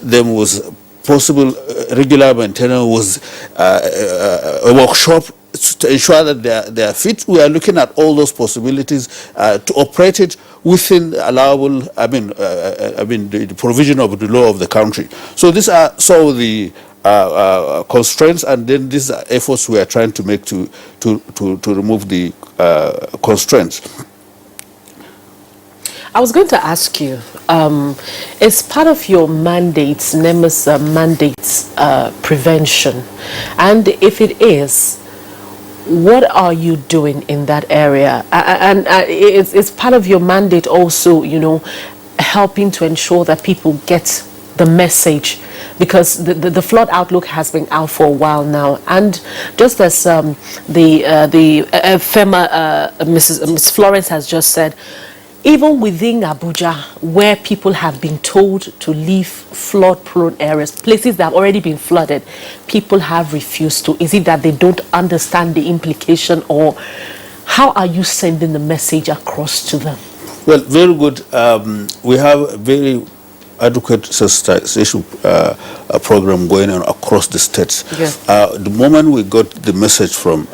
them with possible regular maintenance, with a workshop to ensure that they are fit. We are looking at all those possibilities to operate it within allowable, the provision of the law of the country. So these are some of the constraints, and then these are efforts we are trying to make to remove the constraints. I was going to ask you, is part of your mandates, NEMA's mandates, prevention? And if it is, what are you doing in that area? And it's part of your mandate also, you know, helping to ensure that people get the message, because the flood outlook has been out for a while now, and just as Mrs. Florence has just said, even within Abuja, where people have been told to leave flood-prone areas, places that have already been flooded, people have refused to. Is it that they don't understand the implication, or how are you sending the message across to them? Well, very good. We have a very adequate sensitization program going on across the states. Yes. The moment we got the message from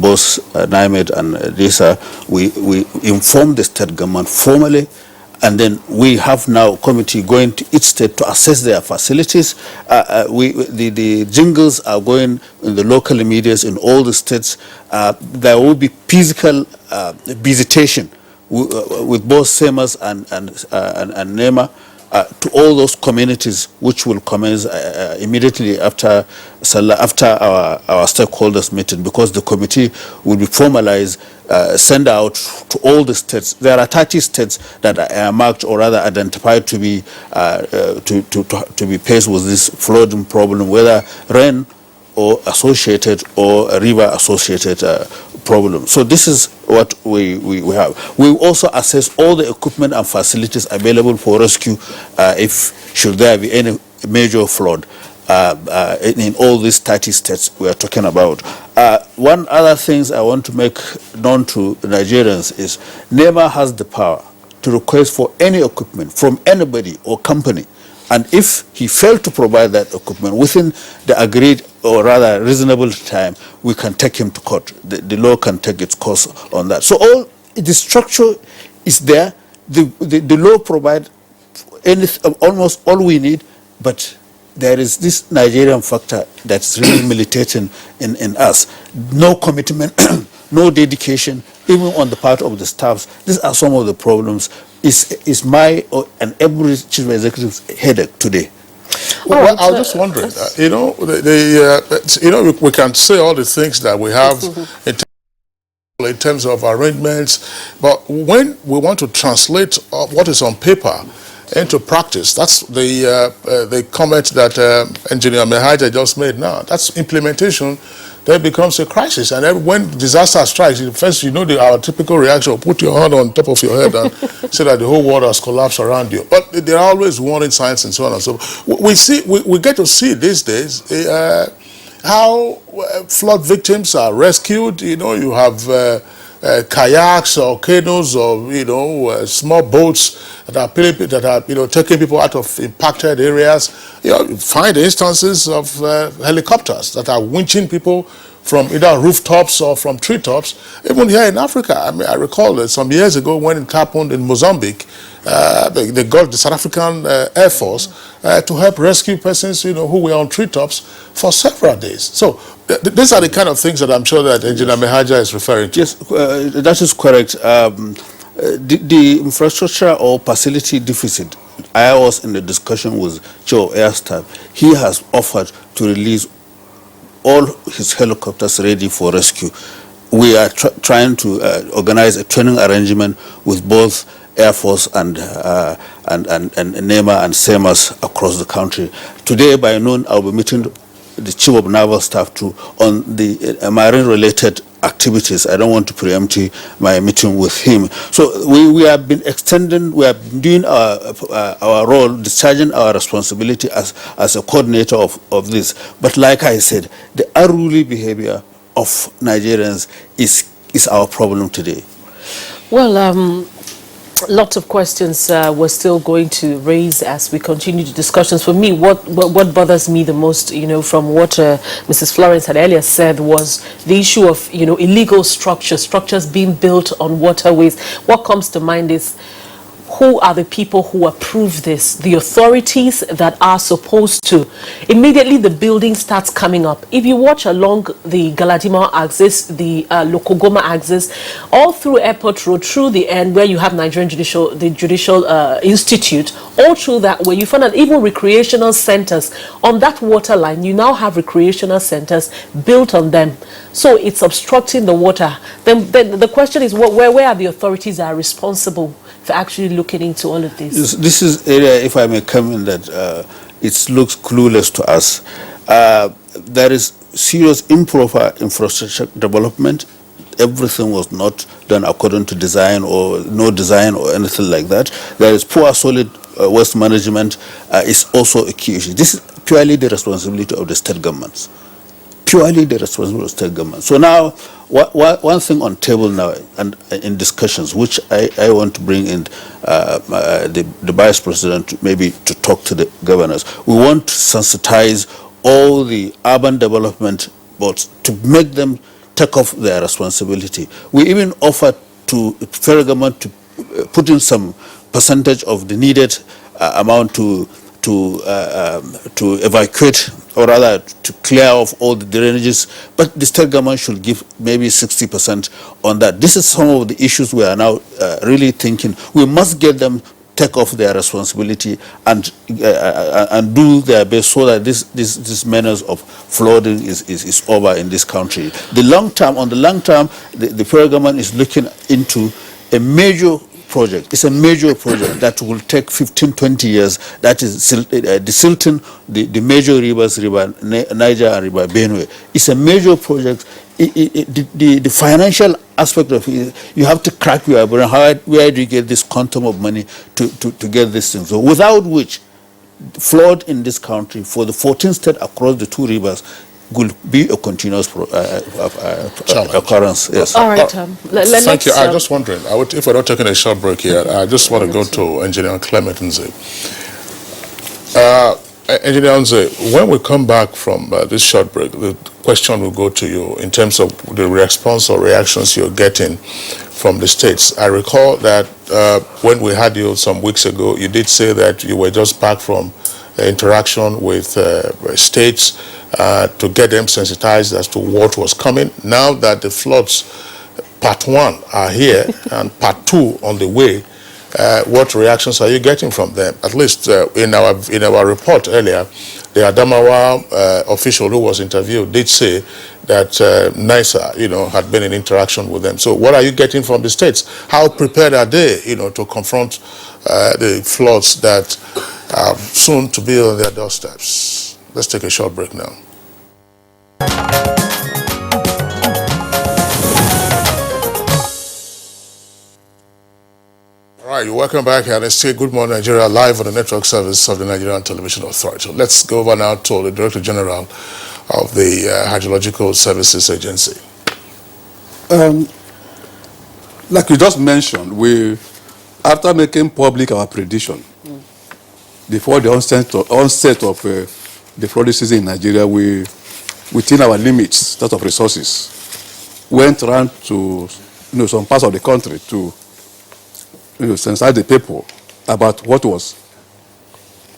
both NIMED and DISA, we informed the state government formally, and then we have now a committee going to each state to assess their facilities. The jingles are going in the local medias in all the states. There will be physical visitation with both SEMAS and NEMA to all those communities, which will commence immediately after our stakeholders meeting, because the committee will be formalized, send out to all the states. There are 30 states that are marked, or rather identified, to be faced with this flooding problem, whether rain or associated or river associated problem. So this is what we have. We also assess all the equipment and facilities available for rescue should there be any major flood in all these 30 states we are talking about. One other things I want to make known to Nigerians is NEMA has the power to request for any equipment from anybody or company. And if he failed to provide that equipment within the agreed, or rather reasonable time, we can take him to court. The law can take its course on that. So all the structure is there. The law provides almost all we need, but there is this Nigerian factor that's really militating in us. No commitment, no dedication, even on the part of the staffs. These are some of the problems. Is my and every chief executive's headache today. Well, I was just wondering, we can say all the things that we have in terms of arrangements, but when we want to translate what is on paper into practice, that's the comment that Engineer Mehaja just made now. That's implementation. Then becomes a crisis, and when disaster strikes, first our typical reaction: put your hand on top of your head and say that the whole world has collapsed around you. But there are always warning signs and so on and so forth. We get to see these days how flood victims are rescued. You have kayaks or canoes or small boats that are taking people out of impacted areas. You find instances of helicopters that are winching people from either rooftops or from treetops. Even here in Africa, I recall that some years ago when it happened in Mozambique, they got the South African Air Force to help rescue persons who were on treetops for several days. So these are the kind of things that I'm sure that Engineer Mehaja is referring to. Yes, that is correct. The infrastructure or facility deficit, I was in the discussion with Joe Air Staff. He has offered to release all his helicopters ready for rescue. We are trying to organize a training arrangement with both Air Force and NEMA and SEMAS across the country. Today by noon, I'll be meeting the Chief of Naval Staff on the marine-related activities. I don't want to preempt my meeting with him. So we have been extending, we have been doing our role, discharging our responsibility as a coordinator of this. But like I said, the unruly behavior of Nigerians is our problem today. Well, lots of questions we're still going to raise as we continue the discussions. For me, what bothers me the most, from what Mrs. Florence had earlier said, was the issue of, illegal structures being built on waterways. What comes to mind is, who are the people who approve this? The authorities that are supposed to. Immediately the building starts coming up. If you watch along the Galadima axis, the Lokogoma axis, all through Airport Road, through the end where you have Nigerian Judicial Institute, all through that way, you find that even recreational centers on that water line, you now have recreational centers built on them. So it's obstructing the water. Then the question is, where are the authorities that are responsible for actually looking into all of this? This is area, if I may come in, that it looks clueless to us. There is serious improper infrastructure development. Everything was not done according to design, or no design or anything like that. There is poor solid waste management is also a key issue. This is purely the responsibility of the state governments. Purely the responsibility of state government. So now, one thing on table now and in discussions, which I want to bring in the vice president maybe to talk to the governors. We want to sensitize all the urban development boards to make them take off their responsibility. We even offer to federal government to put in some percentage of the needed amount to evacuate, or rather to clear off all the drainages, but the state government should give maybe 60% on that. This is some of the issues we are now really thinking. We must get them take off their responsibility and do their best so that this menace of flooding is over in this country. On the long term, the federal government is looking into a major project. It's a major project that will take 15, 20 years. That is desilting the major rivers, River Niger and River Benue. It's a major project. The financial aspect of it, you have to crack your brain. Where do you get this quantum of money to get this thing? So without which, flood in this country for the 14 states across the two rivers will be a continuous occurrence. Yes. All right, thank you. I'm just wondering, if we're not taking a short break here, I just want to go to Engineer Clement Nze. Engineer Nze, when we come back from this short break, the question will go to you in terms of the response or reactions you're getting from the states. I recall that when we had you some weeks ago, you did say that you were just back from interaction with states to get them sensitized as to what was coming. Now that the floods, part one, are here and part two on the way, what reactions are you getting from them? At least in our report earlier, the Adamawa official who was interviewed did say that NISA, had been in interaction with them. So what are you getting from the states? How prepared are they, to confront the floods that are soon to be on their doorsteps? Let's take a short break now. All right, you're welcome back here. Let's say Good Morning Nigeria live on the network service of the Nigerian Television Authority. Let's go over now to the Director General of the Hydrological Services Agency. Like you just mentioned, after making public our prediction, before the onset of the flooding season in Nigeria, within our limits, that of resources, went around to some parts of the country to sensitize the people about what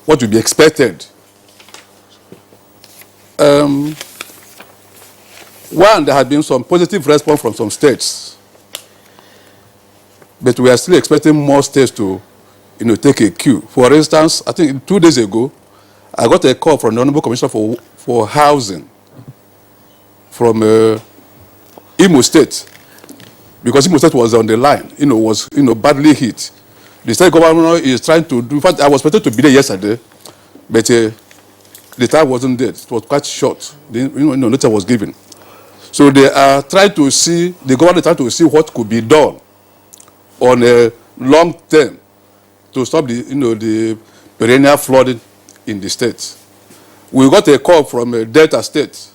would be expected. One, there had been some positive response from some states, but we are still expecting more states to take a cue. For instance, I think 2 days ago, I got a call from the Honorable Commissioner for Housing from Imo State, because Imo State was on the line, was badly hit. The state governor is trying to do. In fact, I was expected to be there yesterday, but the time wasn't there. It was quite short. No notice was given. So they are trying to see. The government is trying to see what could be done on a long term to stop the perennial flooding in the state. We got a call from Delta State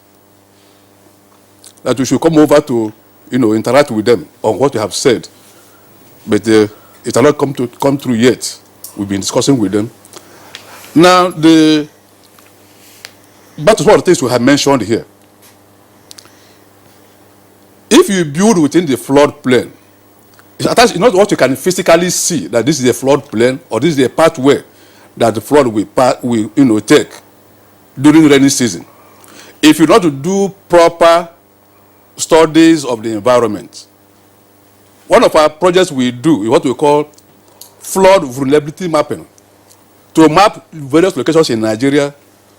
that we should come over to interact with them on what we have said, but it has not come through yet. We've been discussing with them. Now, that is one of the things we have mentioned here. If you build within the flood plain, it's not what you can physically see, that this is a flood plain or this is a pathway that the flood will take during rainy season. If you not to do proper studies of the environment, one of our projects we do is what we call flood vulnerability mapping, to map various locations in Nigeria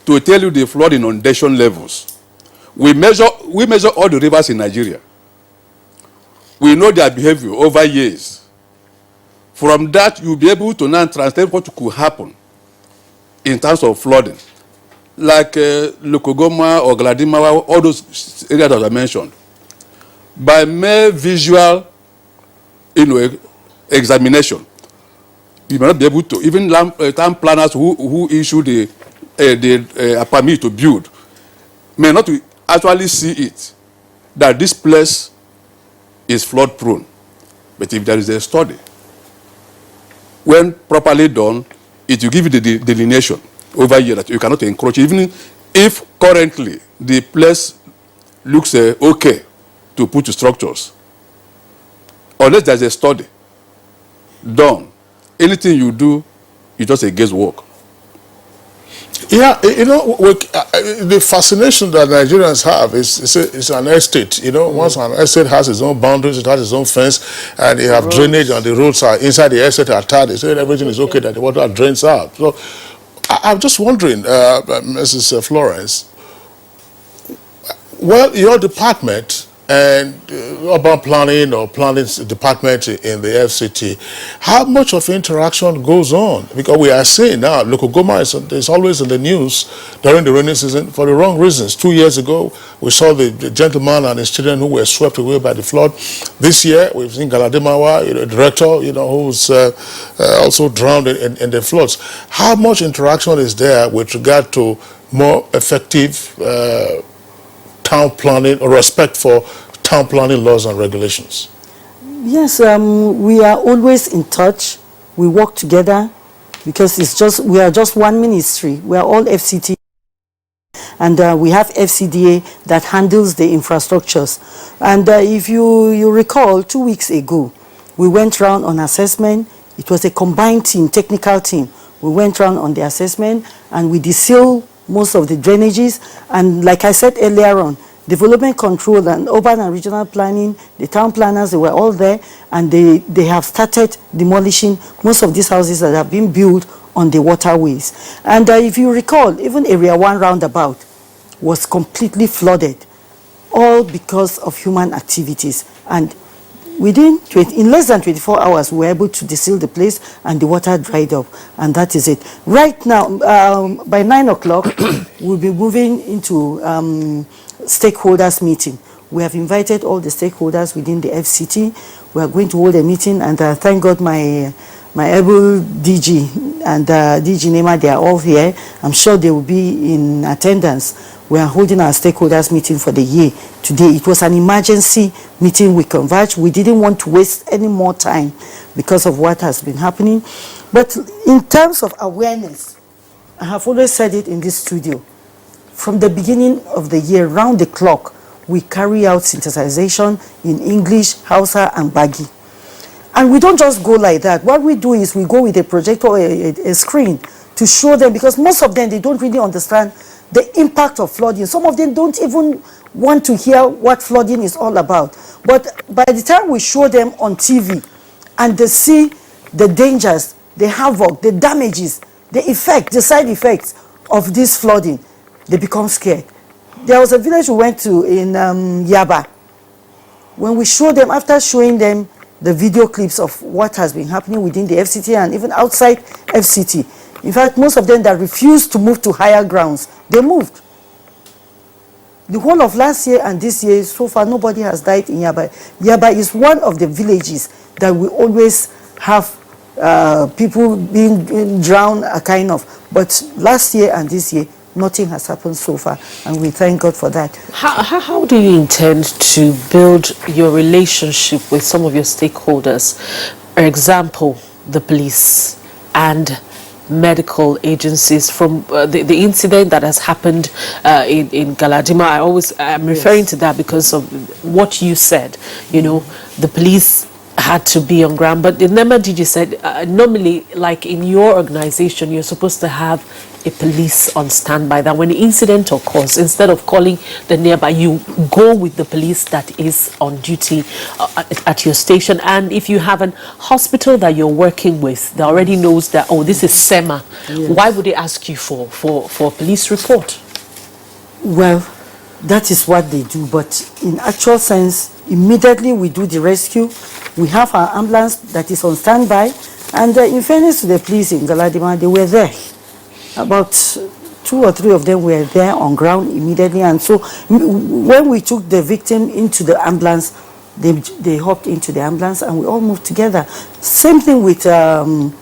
to tell you the flood inundation levels. We measure all the rivers in Nigeria. We know their behavior over years. From that, you'll be able to now translate what could happen in terms of flooding. Like Lukogoma or Gladimawa, all those areas that I mentioned. By mere visual examination, you may not be able to, even town planners who issue the permit to build may not actually see it, that this place is flood prone. But if there is a study, when properly done, it will give you the delineation over here that you cannot encroach, even if currently the place looks okay to put structures. Unless there's a study done, anything you do is just a guesswork. Yeah, the fascination that Nigerians have is an estate. Once an estate has its own boundaries, it has its own fence, and they have drainage, and the roads are inside the estate are tied. They say everything is okay, that the water drains out. So I'm just wondering, Mrs. Florence, well, your department and urban planning or planning department in the FCT, how much of interaction goes on? Because we are seeing now, Lukogoma is always in the news during the rainy season for the wrong reasons. 2 years ago, we saw the gentleman and his children who were swept away by the flood. This year, we've seen Galadimawa, the director, who's also drowned in the floods. How much interaction is there with regard to more effective town planning or respect for town planning laws and regulations? Yes, we are always in touch. We work together because we are just one ministry. We are all FCT, and we have FCDA that handles the infrastructures. And if you recall, 2 weeks ago, we went round on assessment. It was a combined team, technical team. We went round on the assessment and we desealed most of the drainages. And like I said earlier on, development control and urban and regional planning, the town planners, they were all there, and they have started demolishing most of these houses that have been built on the waterways. And if you recall, even Area 1 roundabout was completely flooded, all because of human activities. And in less than 24 hours, we were able to deseal the place and the water dried up, and that is it. Right now, by 9 o'clock, we'll be moving into stakeholders meeting. We have invited all the stakeholders within the FCT. We are going to hold a meeting, and thank God my able DG and DG Nema, they are all here. I'm sure they will be in attendance. We are holding our stakeholders meeting for the year today. It was an emergency meeting. We converged. We didn't want to waste any more time because of what has been happening. But in terms of awareness, I have always said it in this studio, from the beginning of the year, round the clock, we carry out sensitization in English, Hausa, and Bagi. And we don't just go like that. What we do is we go with a projector or a screen to show them, because most of them, they don't really understand the impact of flooding. Some of them don't even want to hear what flooding is all about. But by the time we show them on TV and they see the dangers, the havoc, the damages, the effect, the side effects of this flooding, they become scared. There was a village we went to in Yaba. When we showed them, after showing them the video clips of what has been happening within the FCT and even outside FCT, in fact, most of them that refused to move to higher grounds, they moved. The whole of last year and this year, so far, nobody has died in Yaba. Yaba is one of the villages that we always have people being drowned, kind of. But last year and this year, nothing has happened so far, and we thank God for that. How do you intend to build your relationship with some of your stakeholders? For example, the police and medical agencies. From the incident that has happened in Galadima, I'm referring to that because of what you said. The police had to be on ground, but the NEMA DG said normally, like in your organization, you're supposed to have a police on standby, that when the incident occurs, instead of calling the nearby, you go with the police that is on duty at your station. And if you have an hospital that you're working with that already knows that, oh, this is SEMA, yes, why would they ask you for a police report? Well, that is what they do, but in actual sense, immediately we do the rescue. We have our ambulance that is on standby. And in fairness to the police in Galadima, they were there. About 2 or 3 of them were there on ground immediately. And so when we took the victim into the ambulance, they hopped into the ambulance and we all moved together. Same thing with the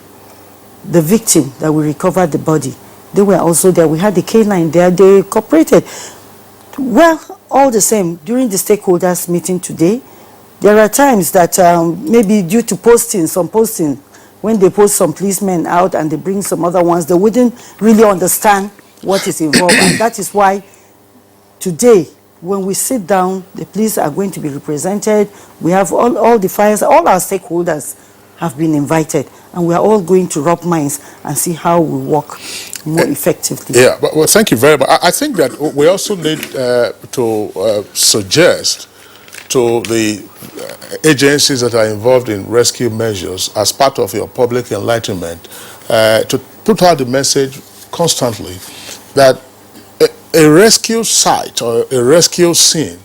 victim that we recovered the body. They were also there. We had the K9 there. They cooperated. Well, all the same, during the stakeholders meeting today, there are times that maybe due to some posting, when they post some policemen out and they bring some other ones, they wouldn't really understand what is involved. And that is why today, when we sit down, the police are going to be represented. We have all the fires, all our stakeholders have been invited, and we are all going to rub minds and see how we work more effectively. Yeah, well, thank you very much. I think that we also need to suggest to the agencies that are involved in rescue measures as part of your public enlightenment to put out the message constantly that a rescue site or a rescue scene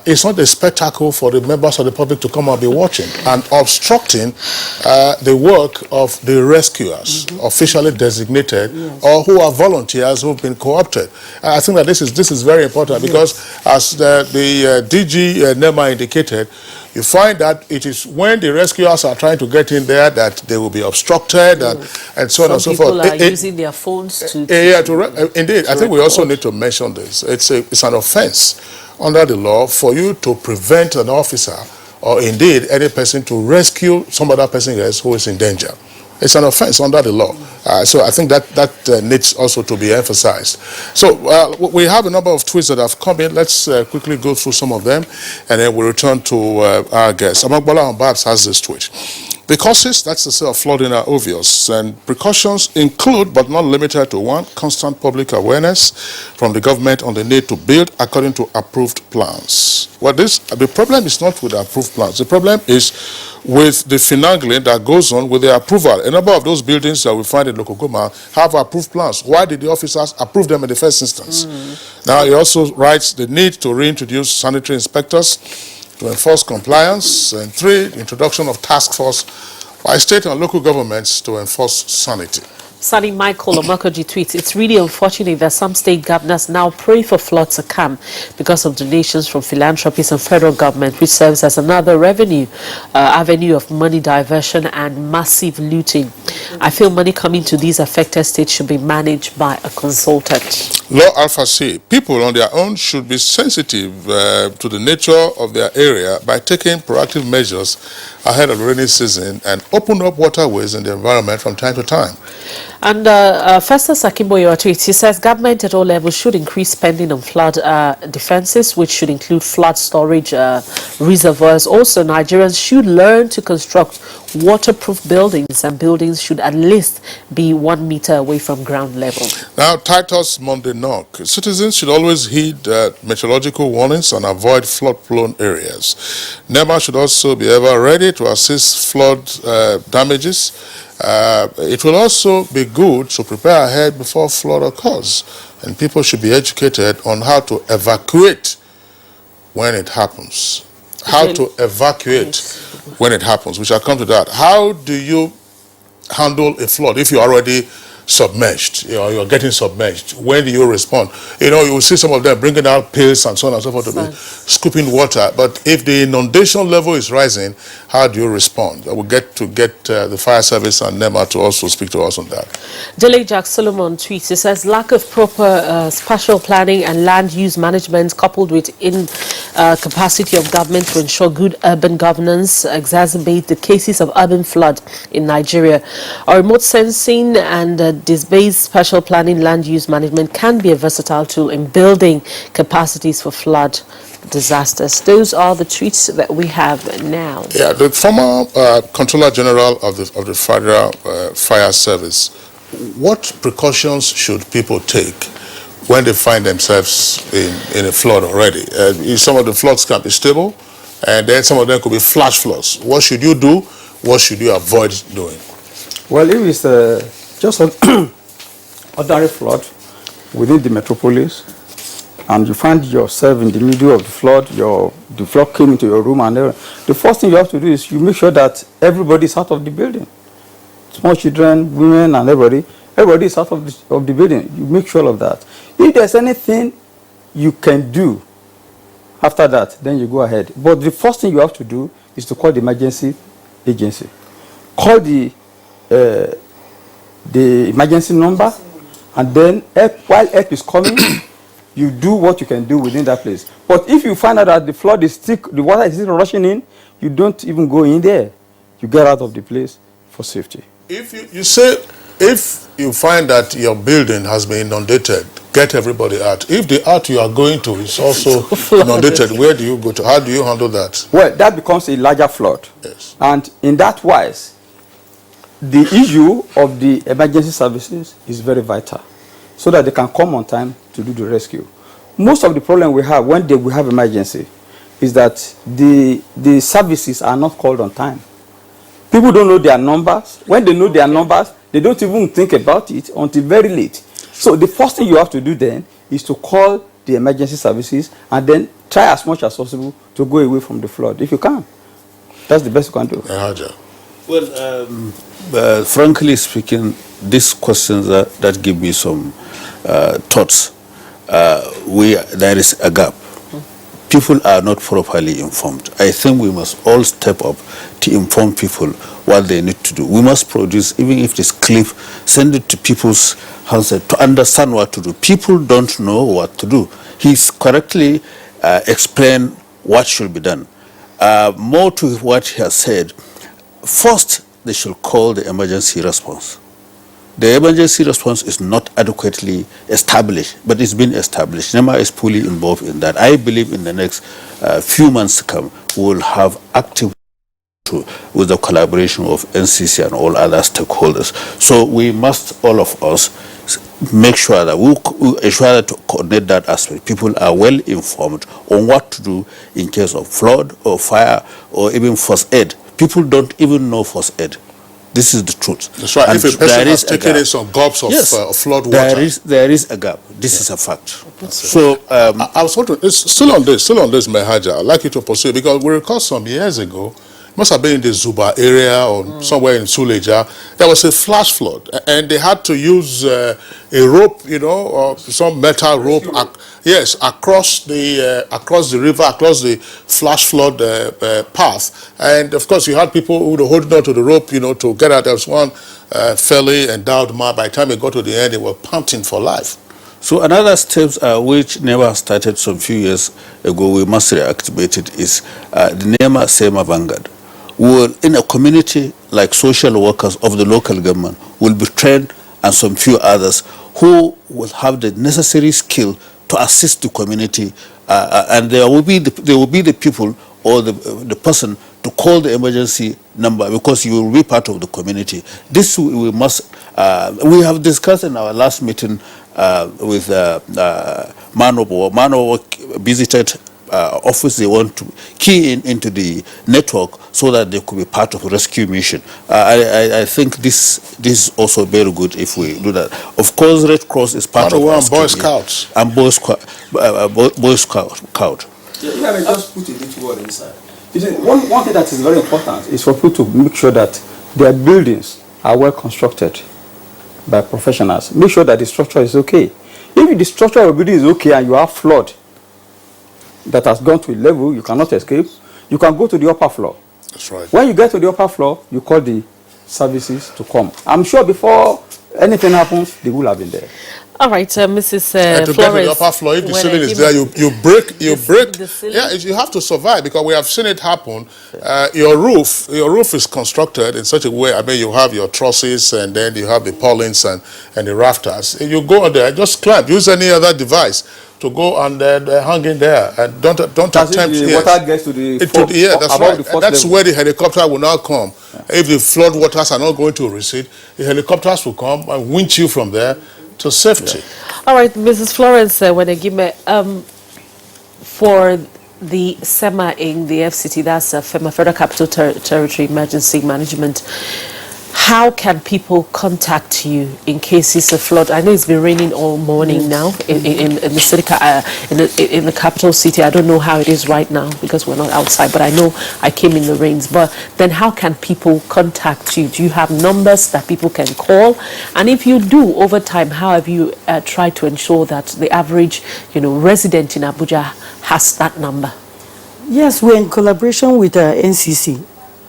it's not a spectacle for the members of the public to come and be watching and obstructing the work of the rescuers, officially designated, or who are volunteers who have been co-opted. I think that this is very important because, as the DG NEMA indicated, you find that it is when the rescuers are trying to get in there that they will be obstructed and so on and so forth. Some people are using their phones to indeed. I think we also need to mention this. It's an offense under the law for you to prevent an officer or indeed any person to rescue some other person else who is in danger. It's an offense under the law. So I think that needs also to be emphasized. So we have a number of tweets that have come in. Let's quickly go through some of them and then we'll return to our guests. Amagbola Babs has this tweet. The causes, that's to say, of flooding are obvious, and precautions include, but not limited to, 1, constant public awareness from the government on the need to build according to approved plans. Well, the problem is not with the approved plans. The problem is with the finagling that goes on with the approval. A number of those buildings that we find in Lokogoma have approved plans. Why did the officers approve them in the first instance? Now, he also writes the need to reintroduce sanitary inspectors to enforce compliance, and 3, introduction of task force by state and local governments to enforce sanity. Sunny Michael Omakoji tweets, it's really unfortunate that some state governors now pray for floods to come because of donations from philanthropists and federal government, which serves as another avenue of money diversion and massive looting. I feel money coming to these affected states should be managed by a consultant. Law Alpha C, people on their own should be sensitive to the nature of their area by taking proactive measures ahead of the rainy season and open up waterways in the environment from time to time. And Festus Akimboyo tweets, he says government at all levels should increase spending on flood defenses, which should include flood storage reservoirs. Also, Nigerians should learn to construct waterproof buildings, and buildings should at least be 1 meter away from ground level. Now, Titus Mondenok, citizens should always heed meteorological warnings and avoid flood-prone areas. NEMA should also be ever ready to assist flood damages. It will also be good to prepare ahead before flood occurs, and people should be educated on how to evacuate when it happens. How to evacuate when it happens. We shall come to that. How do you handle a flood if you're already submerged, you're getting submerged? When do you respond? You will see some of them bringing out pails and so on and so forth to be scooping water. But if the inundation level is rising, how do you respond? We'll get the fire service and NEMA to also speak to us on that. Delay Jack Solomon tweets, it says lack of proper spatial planning and land use management coupled with incapacity of government to ensure good urban governance exacerbate the cases of urban flood in Nigeria. Our remote sensing and this-based spatial planning land use management can be a versatile tool in building capacities for flood disasters. Those are the tweets that we have now. Yeah, the former Controller General of the Federal Fire Service, what precautions should people take when they find themselves in a flood already? Some of the floods can be stable, and then some of them could be flash floods. What should you do? What should you avoid doing? Well, if it's just an ordinary flood within the metropolis, and you find yourself in the middle of the flood, the flood came into your room, and the first thing you have to do is you make sure that everybody is out of the building. small children, women, and everybody is out of the building. You make sure of that. If there's anything you can do after that, then you go ahead. But the first thing you have to do is to call the emergency agency. Call the emergency number, and then while help is coming, you do what you can do within that place. But if you find out that the flood is still, the water is still rushing in, you don't even go in there. You get out of the place for safety. If you say, if you find that your building has been inundated, get everybody out. If the out you are going to is also inundated, where do you go to? How do you handle that? Well, that becomes a larger flood. Yes. And in that wise, the issue of the emergency services is very vital, so that they can come on time to do the rescue. Most of the problem we have when we have emergency is that the services are not called on time. People don't know their numbers. When they know their numbers, they don't even think about it until very late. So the first thing you have to do then is to call the emergency services and then try as much as possible to go away from the flood, if you can. That's the best you can do. Well, frankly speaking, these questions that give me some thoughts. There is a gap. People are not properly informed. I think we must all step up to inform people what they need to do. We must produce, even if this clip, send it to people's hands to understand what to do. People don't know what to do. He's correctly explained what should be done. More to what he has said, first they should call the emergency response. The emergency response is not adequately established, but it's been established. NEMA is fully involved in that. I believe in the next few months to come, we will have active with the collaboration of NCC and all other stakeholders. So we must, all of us, make sure that we ensure to coordinate that aspect. People are well informed on what to do in case of flood or fire or even first aid. People don't even know first aid. This is the truth. That's right. And if a person has taken in some gulps of flood water, there is a gap. This is a fact. So I was wondering, it's still on this, Mehaja. I'd like you to pursue, because we recall some years ago, must have been in the Zuba area or somewhere in Suleja, there was a flash flood, and they had to use a rope, or some metal rope, across the river, across the flash flood path. And of course, you had people who were holding on to the rope, to get out. There was one fairly endowed man. By the time they got to the end, they were panting for life. So another steps which NEMA started some few years ago, we must reactivate it, is the NEMA SEMA Vanguard. Will, in a community like social workers of the local government, will be trained, and some few others who will have the necessary skill to assist the community, and there will be the people or the person to call the emergency number, because you will be part of the community. This we must. We have discussed in our last meeting with Manobo visited office. They want to key into the network so that they could be part of a rescue mission. I think this is also very good if we do that. Of course, Red Cross is part of our Boy Scouts. And Boy Scout. Yeah, I just put a little word inside. You see, one thing that is very important is for people to make sure that their buildings are well constructed by professionals. Make sure that the structure is okay. If the structure of your building is okay and you have flood that has gone to a level you cannot escape, you can go to the upper floor. That's right. When you get to the upper floor, you call the services to come. I'm sure before anything happens, they will have been there. All right, Mrs. To Flores. get to the upper floor, if the ceiling is there, you break. Yeah, you have to survive, because we have seen it happen. Your roof is constructed in such a way. I mean, you have your trusses, and then you have the purlins and the rafters. You go on there, just climb. Use any other device to go and hang in there, and don't attempt. The water gets to the that's right. That's where the helicopter will now come. Yeah. If the flood waters are not going to recede, the helicopters will come and winch you from there to safety. Yeah. All right, Mrs. Florence, when I give me for the SEMA in the FCT, that's FEMA, Federal Capital Territory Emergency Management. how can people contact you in case it's a flood? I know it's been raining all morning now in the city, in the capital city. I don't know how it is right now because we're not outside, but I know I came in the rains. But then how can people contact you? Do you have numbers that people can call? And if you do, over time, how have you tried to ensure that the average, resident in Abuja has that number? Yes, we're in collaboration with NCC,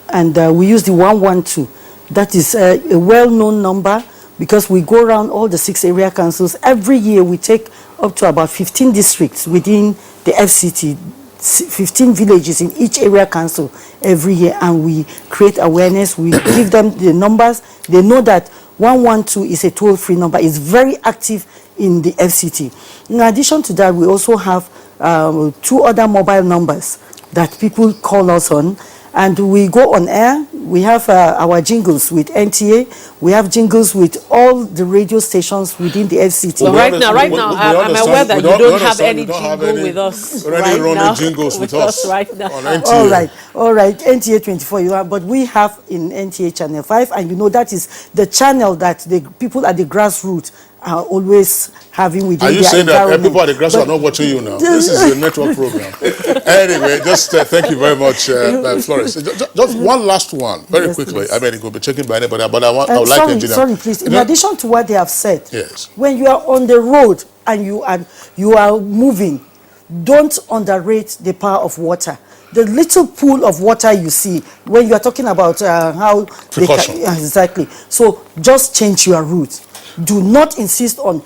and we use the 112. That is a well-known number because we go around all the 6 area councils. Every year we take up to about 15 districts within the FCT, 15 villages in each area council every year, and we create awareness. We give them the numbers. They know that 112 is a toll-free number. It's very active in the FCT. In addition to that, we also have 2 other mobile numbers that people call us on, and we go on air. We have our jingles with NTA. We have jingles with all the radio stations within the FCT. Well, right now, I'm aware that you don't have any jingle with us right now. Jingles with us right now. On NTA. All right, NTA 24, but we have in NTA Channel 5, and that is the channel that the people at the grassroots are always having within their environment. Are you saying that people at the grassroots are not watching you now? This is a network program. Anyway, just thank you very much, Flores. Just one last one, very quickly. Please. I mean, it could be taken by anybody, but I would like to engineer. Sorry, please. In addition to what they have said, yes, when you are on the road and you are moving, don't underrate the power of water. The little pool of water you see when you are talking about how precaution. Exactly. So just change your route. Do not insist on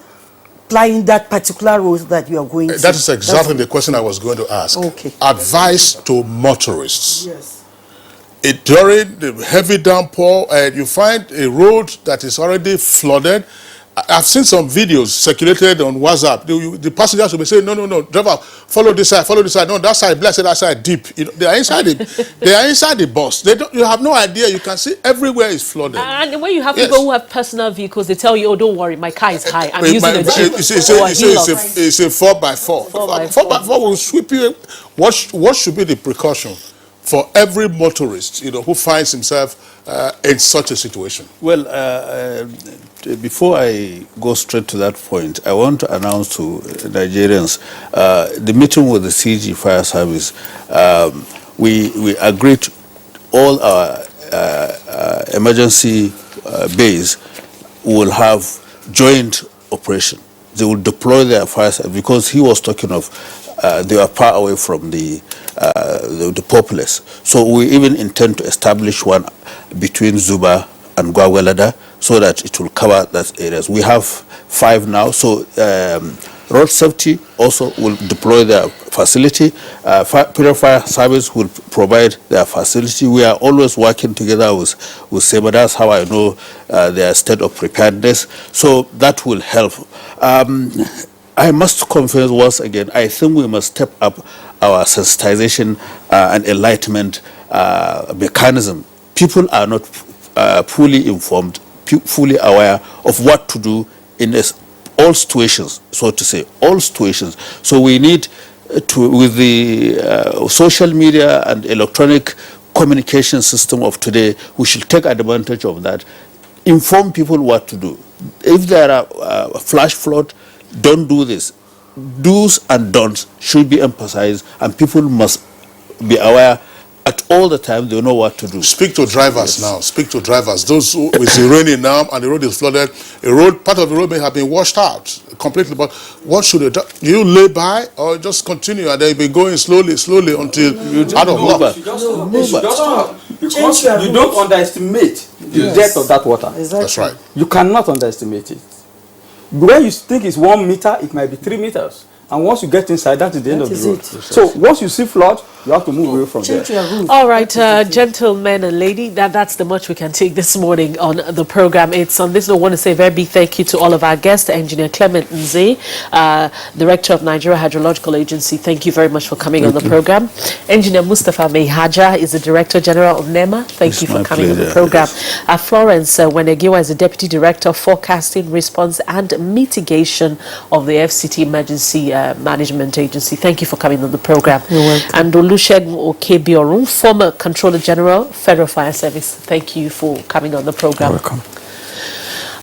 plying that particular road that you are going to. That is exactly the question I was going to ask. Okay. Advice to motorists. Yes. During the heavy downpour, you find a road that is already flooded. I've seen some videos circulated on WhatsApp. The passengers will be saying, no, driver, follow this side. No, that side, blessed, that side, deep. They are inside the bus. You have no idea. You can see everywhere is flooded. And when you have people who have personal vehicles, they tell you, oh, don't worry, my car is high. I'm using a Jeep or a Hilux. It's a 4x4. 4x4 will sweep you. What should be the precaution for every motorist, who finds himself in such a situation? Well, before I go straight to that point, I want to announce to Nigerians the meeting with the CG Fire Service. We agreed all our emergency bays will have joint operation. They will deploy their fire service because he was talking of they are far away from the populace. So we even intend to establish one between Zuba and Gwagwalada so that it will cover that areas. We have 5 now, so road safety also will deploy their facility. Fire service will provide their facility. We are always working together with SEMA. That's how I know their state of preparedness. So that will help. I must confess once again, I think we must step up our sensitization and enlightenment mechanism. People are not fully informed, fully aware of what to do in all situations, so to say, all situations. So we need to, with the social media and electronic communication system of today, we should take advantage of that, inform people what to do. If there are flash flood, don't do this. Do's and don'ts should be emphasized, and people must be aware at all the time. They know what to do. Speak to drivers now. Speak to drivers. Those who it's raining now and the road is flooded. Part of the road may have been washed out completely. But what should do? You lay by or just continue and then be going slowly until out of luck? Because you don't underestimate the depth of that water. Exactly. That's right. You cannot underestimate it. Where you think it's 1 meter, it might be 3 meters. And once you get inside, that is the end of the road. So once you see flood, you have to move away from there. All right, gentlemen and lady, that's the much we can take this morning on the program. It's on this note, I want to say a very big thank you to all of our guests, Engineer Clement Nze, Director of Nigeria Hydrological Agency. Thank you very much for coming on the program. Engineer Mustafa Mehaja is the Director General of NEMA. Thank you for coming on the program. Florence Wenegiwa is the Deputy Director of Forecasting, Response and Mitigation of the FCT Emergency Management Agency. Thank you for coming on the program. You're welcome. And Olusegun Okebiorun, former Controller General, Federal Fire Service. Thank you for coming on the program. You're welcome.